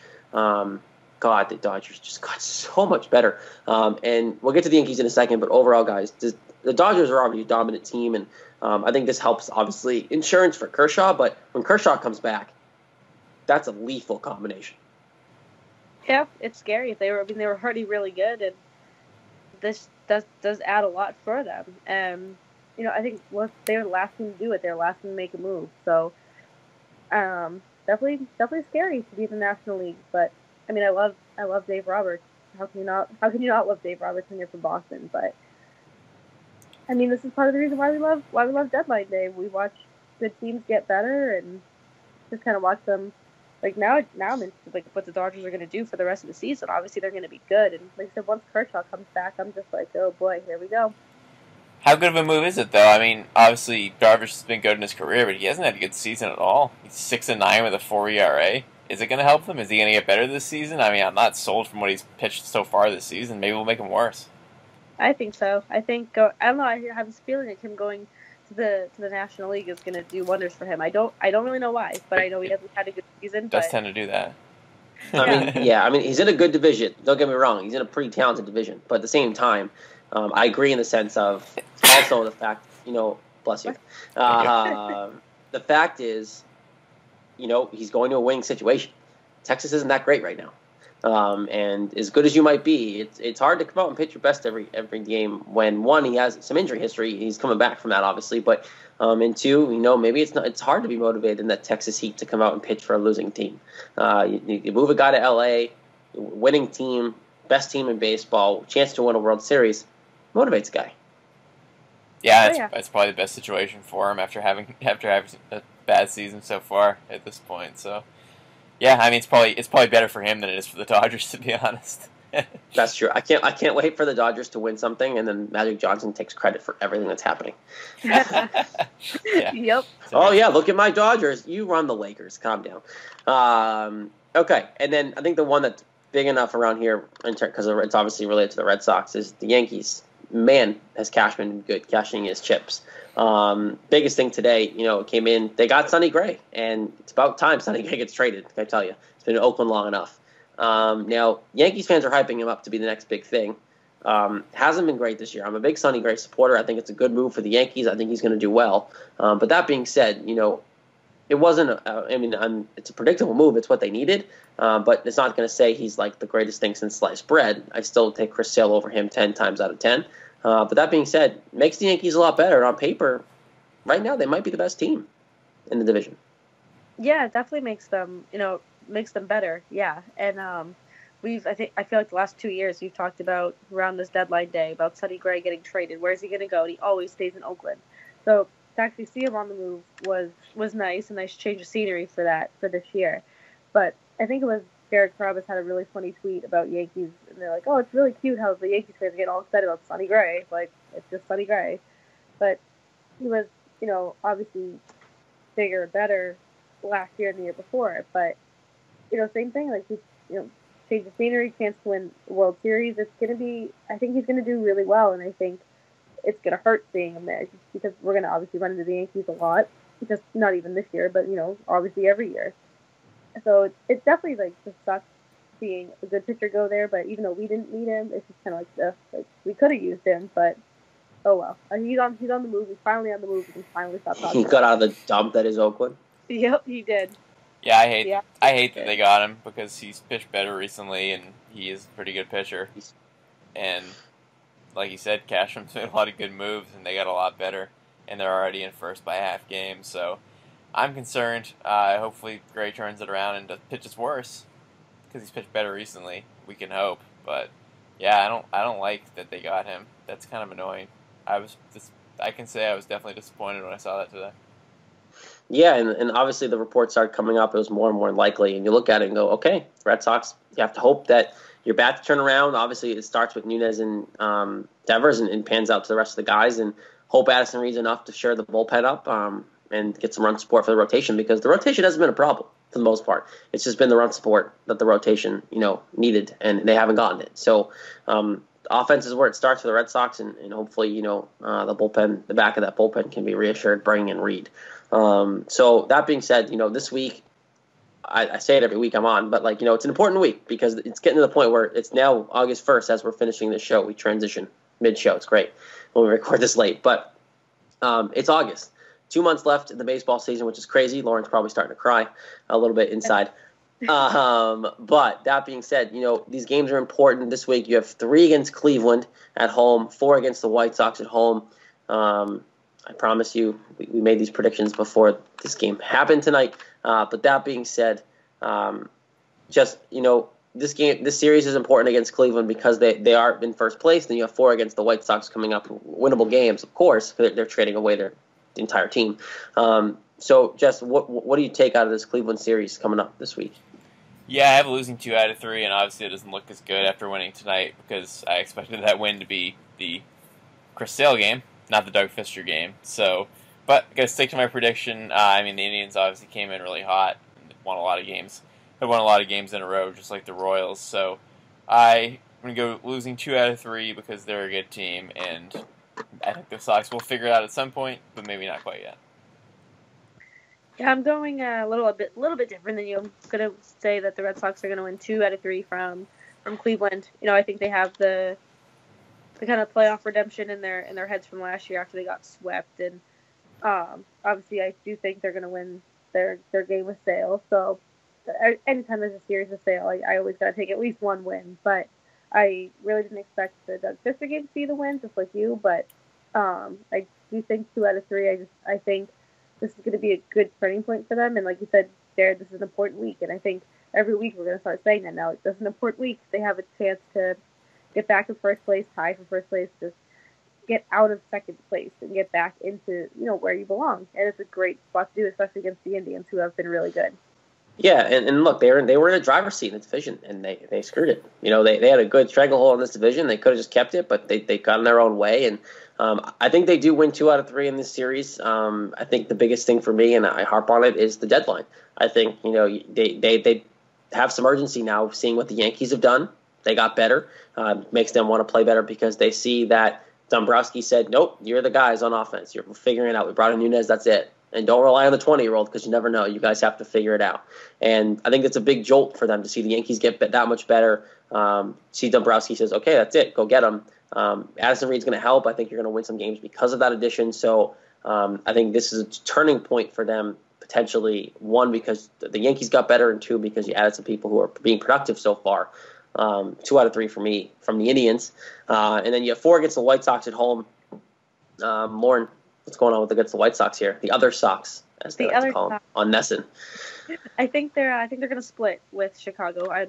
God, the Dodgers just got so much better. And we'll get to the Yankees in a second, but overall, guys, the Dodgers are already a dominant team, and I think this helps, obviously, insurance for Kershaw, but when Kershaw comes back, that's a lethal combination. Yeah, it's scary. They were already really good, and this does add a lot for them. I think they were the last team to do it. They were the last team to make a move. So, definitely scary to be in the National League. But I mean, I love Dave Roberts. How can you not love Dave Roberts when you're from Boston? But I mean, this is part of the reason why we love deadline day. We watch good teams get better and just kind of watch them. Like now I'm interested like what the Dodgers are going to do for the rest of the season. Obviously, they're going to be good. And like I said, once Kershaw comes back, I'm just like, oh boy, here we go. How good of a move is it, though? I mean, obviously, Darvish has been good in his career, but he hasn't had a good season at all. He's 6-9 with a 4 ERA. Is it going to help him? Is he going to get better this season? I mean, I'm not sold from what he's pitched so far this season. Maybe we'll make him worse. I think so. I don't know. I have this feeling like him going to the National League is going to do wonders for him. I don't really know why, but I know he hasn't had a good season. Does tend to do that. I mean, he's in a good division. Don't get me wrong. He's in a pretty talented division, but at the same time. I agree in the sense of also the fact, bless you. The fact is, he's going to a winning situation. Texas isn't that great right now. And as good as you might be, it's hard to come out and pitch your best every game when, one, he has some injury history. He's coming back from that, obviously. But, and two, maybe it's hard to be motivated in that Texas heat to come out and pitch for a losing team. You move a guy to L.A., winning team, best team in baseball, chance to win a World Series. Motivates a guy. Yeah, it's probably the best situation for him after having a bad season so far at this point. So, yeah, I mean it's probably better for him than it is for the Dodgers, to be honest. That's true. I can't wait for the Dodgers to win something, and then Magic Johnson takes credit for everything that's happening. Yeah. Yep. Oh yeah, look at my Dodgers. You run the Lakers. Calm down. Okay, and then I think the one that's big enough around here, because it's obviously related to the Red Sox, is the Yankees. Man, has Cashman been good cashing his chips. Biggest thing today, it came in. They got Sonny Gray, and it's about time Sonny Gray gets traded. I tell you, it's been in Oakland long enough. Now, Yankees fans are hyping him up to be the next big thing. Hasn't been great this year. I'm a big Sonny Gray supporter. I think it's a good move for the Yankees. I think he's going to do well. But that being said, it wasn't. It's a predictable move. It's what they needed. But it's not going to say he's like the greatest thing since sliced bread. I still take Chris Sale over him 10 times out of 10. But that being said, makes the Yankees a lot better. And on paper, right now they might be the best team in the division. Yeah, it definitely makes them better. Yeah, and I feel like the last 2 years we've talked about around this deadline day about Sonny Gray getting traded. Where's he going to go? And he always stays in Oakland. So to actually see him on the move was nice, a nice change of scenery for this year. But I think it was Derek Carabas had a really funny tweet about Yankees, and they're like, "Oh, it's really cute how the Yankees fans get all excited about Sonny Gray. Like it's just Sonny Gray." But he was, obviously bigger, better last year and the year before. But same thing. Like change of scenery, chance to win the World Series. It's gonna be. I think he's gonna do really well, and I think it's going to hurt seeing him there, just because we're going to obviously run into the Yankees a lot. Just not even this year, but, obviously every year. So it definitely, like, just sucks seeing a good pitcher go there, but even though we didn't need him, it's just kind of like we could have used him, but oh well. He's on the move. He's finally on the move. He can finally stop talking. He got out of the dump that is Oakland. Yep, he did. Yeah, I hate that they got him, because he's pitched better recently, and he is a pretty good pitcher. And like you said, Cashman's made a lot of good moves, and they got a lot better, and they're already in first by half game. So I'm concerned. Hopefully Gray turns it around and pitches worse, because he's pitched better recently. We can hope, but yeah, I don't like that they got him. That's kind of annoying. I can say I was definitely disappointed when I saw that today. Yeah, and obviously the reports started coming up. It was more and more likely, and you look at it and go, okay, Red Sox, you have to hope that your bats turn around. Obviously, it starts with Nunez and Devers and pans out to the rest of the guys, and hope Addison Reed's enough to share the bullpen up and get some run support for the rotation, because the rotation hasn't been a problem for the most part. It's just been the run support that the rotation, needed, and they haven't gotten it. So offense is where it starts for the Red Sox, and hopefully, the bullpen, the back of that bullpen can be reassured, bringing in Reed. So that being said, this week, I say it every week I'm on, but it's an important week, because it's getting to the point where it's now August 1st as we're finishing this show. We transition mid-show. It's great when we record this late, but it's August. 2 months left in the baseball season, which is crazy. Lauren's probably starting to cry a little bit inside. But that being said, these games are important this week. You have 3 against Cleveland at home, 4 against the White Sox at home. I promise you, we made these predictions before this game happened tonight. But that being said, this series is important against Cleveland because they are in first place. Then you have 4 against the White Sox coming up, winnable games, of course. They're trading away the entire team. So, Jess, what do you take out of this Cleveland series coming up this week? Yeah, I have losing 2 out of 3, and obviously it doesn't look as good after winning tonight, because I expected that win to be the Chris Sale game, not the Doug Fister game. So, but I gotta stick to my prediction. The Indians obviously came in really hot and won a lot of games. They won a lot of games in a row, just like the Royals. So I'm gonna go losing 2 out of 3 because they're a good team, and I think the Sox will figure it out at some point, but maybe not quite yet. Yeah, I'm going a little bit different than you. I'm gonna say that the Red Sox are gonna win 2 out of 3 from Cleveland. I think they have the kind of playoff redemption in their heads from last year after they got swept, and obviously I do think they're gonna win their game with Sale. So anytime there's a series with Sale, I always gotta take at least one win. But I really didn't expect the Doug Fister game to be the win, just like you. But I do think 2 out of 3. I think this is going to be a good turning point for them. And like you said, Jared, this is an important week. And I think every week we're going to start saying that now. This is an important week. They have a chance to get back to first place, tie for first place, just get out of second place and get back into, where you belong. And it's a great spot to do, especially against the Indians, who have been really good. Yeah, and look, they were in a driver's seat in the division, and they screwed it. They had a good stranglehold in this division. They could have just kept it, but they got in their own way. And I think they do win 2 out of 3 in this series. I think the biggest thing for me, and I harp on it, is the deadline. I think they have some urgency now, seeing what the Yankees have done. They got better. Makes them want to play better because they see that Dombrowski said, "Nope, you're the guys on offense. You're figuring it out. We brought in Nunez. That's it." And don't rely on the 20-year-old because you never know. You guys have to figure it out. And I think it's a big jolt for them to see the Yankees get that much better. See Dombrowski says, okay, that's it. Go get them. Addison Reed's going to help. I think you're going to win some games because of that addition. So I think this is a turning point for them potentially. 1, because the Yankees got better, and 2, because you added some people who are being productive so far. 2 out of 3 for me from the Indians. And then you have 4 against the White Sox at home. Lauren, what's going on against the White Sox here? The other Sox, as they like to call them, on Nesson. I think they're going to split with Chicago. I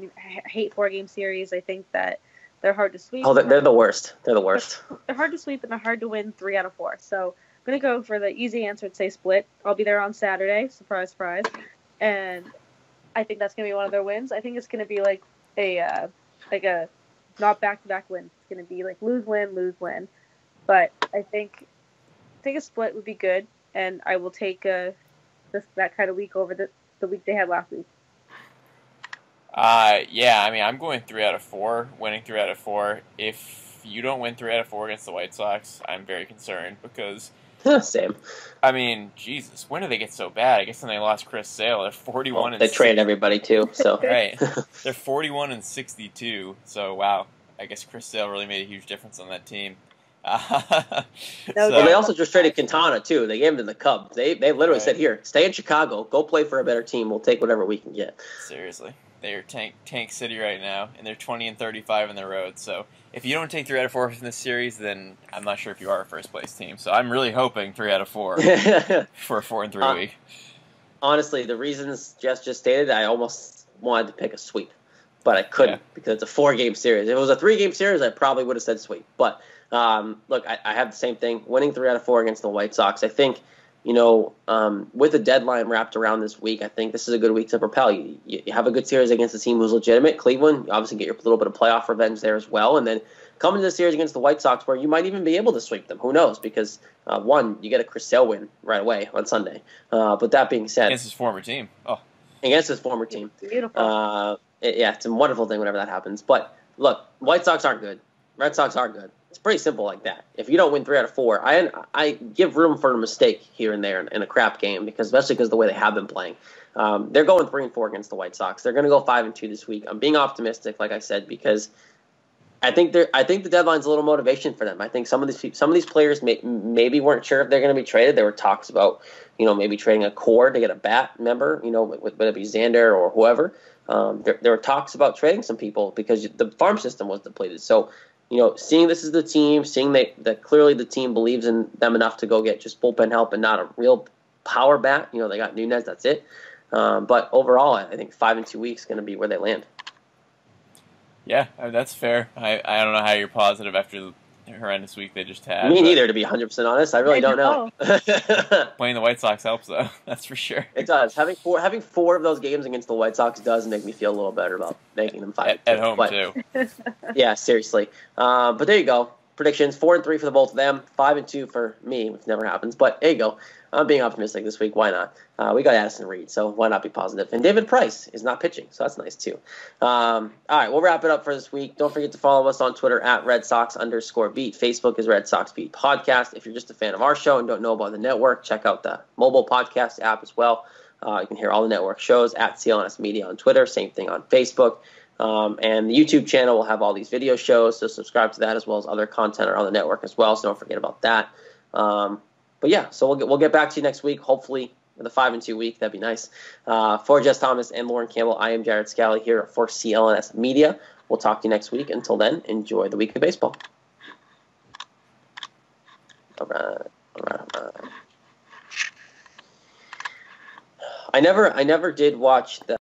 hate 4-game series. I think that they're hard to sweep. Oh, they're the worst. They're the worst. They're hard to sweep, and they're hard to win 3 out of 4. So I'm going to go for the easy answer and say split. I'll be there on Saturday. Surprise, surprise. And I think that's going to be one of their wins. I think it's going to be like a not back-to-back wins. It's going to be like lose, win. But I think a split would be good, and I will take that kind of week over the week they had last week. I'm going 3 out of 4, winning 3 out of 4. If you don't win 3 out of 4 against the White Sox, I'm very concerned because, Same. I mean, Jesus, when did they get so bad? I guess when they lost Chris Sale, they're 41 and they traded everybody too, so right, they're 41 and 62. So wow, I guess Chris Sale really made a huge difference on that team. Well, they also just traded Quintana too. They gave him to the Cubs. They literally said, "Here, stay in Chicago. Go play for a better team. We'll take whatever we can get." Seriously, they are tank city right now, and they're 20 and 35 on the road. So if you don't take 3 out of 4 in this series, then I'm not sure if you are a first place team. So I'm really hoping 3 out of 4 for a 4-3 week. Honestly, the reasons Jess just stated, I almost wanted to pick a sweep, but I couldn't because it's a 4-game series. If it was a 3-game series, I probably would have said sweep. But look, I have the same thing. Winning 3 out of 4 against the White Sox, I think, with the deadline wrapped around this week, I think this is a good week to propel. You have a good series against a team who's legitimate. Cleveland, you obviously get your little bit of playoff revenge there as well. And then come into the series against the White Sox where you might even be able to sweep them. Who knows? Because, one, you get a Chris Sale win right away on Sunday. But that being said. Against his former team. Oh. Against his former team. Beautiful. It's a wonderful thing whenever that happens. But, look, White Sox aren't good. Red Sox are good. It's pretty simple like that. If you don't win 3 out of 4, I give room for a mistake here and there in a crap game, especially because of the way they have been playing. They're going 3-4 against the White Sox. They're going to go 5-2 this week. I'm being optimistic, like I said, because I think the deadline's a little motivation for them. I think some of these players maybe weren't sure if they're going to be traded. There were talks about maybe trading a core to get a bat member, whether it be Xander or whoever. There were talks about trading some people because the farm system was depleted. So. Seeing this is the team, seeing that clearly the team believes in them enough to go get just bullpen help and not a real power bat. They got Nunez, that's it. But overall, I think 5-2 weeks is going to be where they land. Yeah, that's fair. I don't know how you're positive after the horrendous week they just had. Me neither, to be 100% honest. I really don't know. Playing the White Sox helps, though. That's for sure. It does. Having four of those games against the White Sox does make me feel a little better about making them 5-2. At home, too. Yeah, seriously. But there you go. Predictions, 4-3 for the both of them, 5-2 for me, which never happens. But there you go. I'm being optimistic this week. Why not? We got Addison Reed, so why not be positive? And David Price is not pitching, so that's nice too. All right, we'll wrap it up for this week. Don't forget to follow us on Twitter at @RedSox_beat. Facebook is Red Sox Beat Podcast. If you're just a fan of our show and don't know about the network, check out the mobile podcast app as well. You can hear all the network shows at CLNS Media on Twitter. Same thing on Facebook. And the YouTube channel will have all these video shows, so subscribe to that as well as other content around the network as well, so don't forget about that. But yeah, so we'll get back to you next week, hopefully with a 5-2 week. That'd be nice. For Jess Thomas and Lauren Campbell, I am Jared Scally here for CLNS Media. We'll talk to you next week. Until then, enjoy the week of baseball. All right. I never did watch the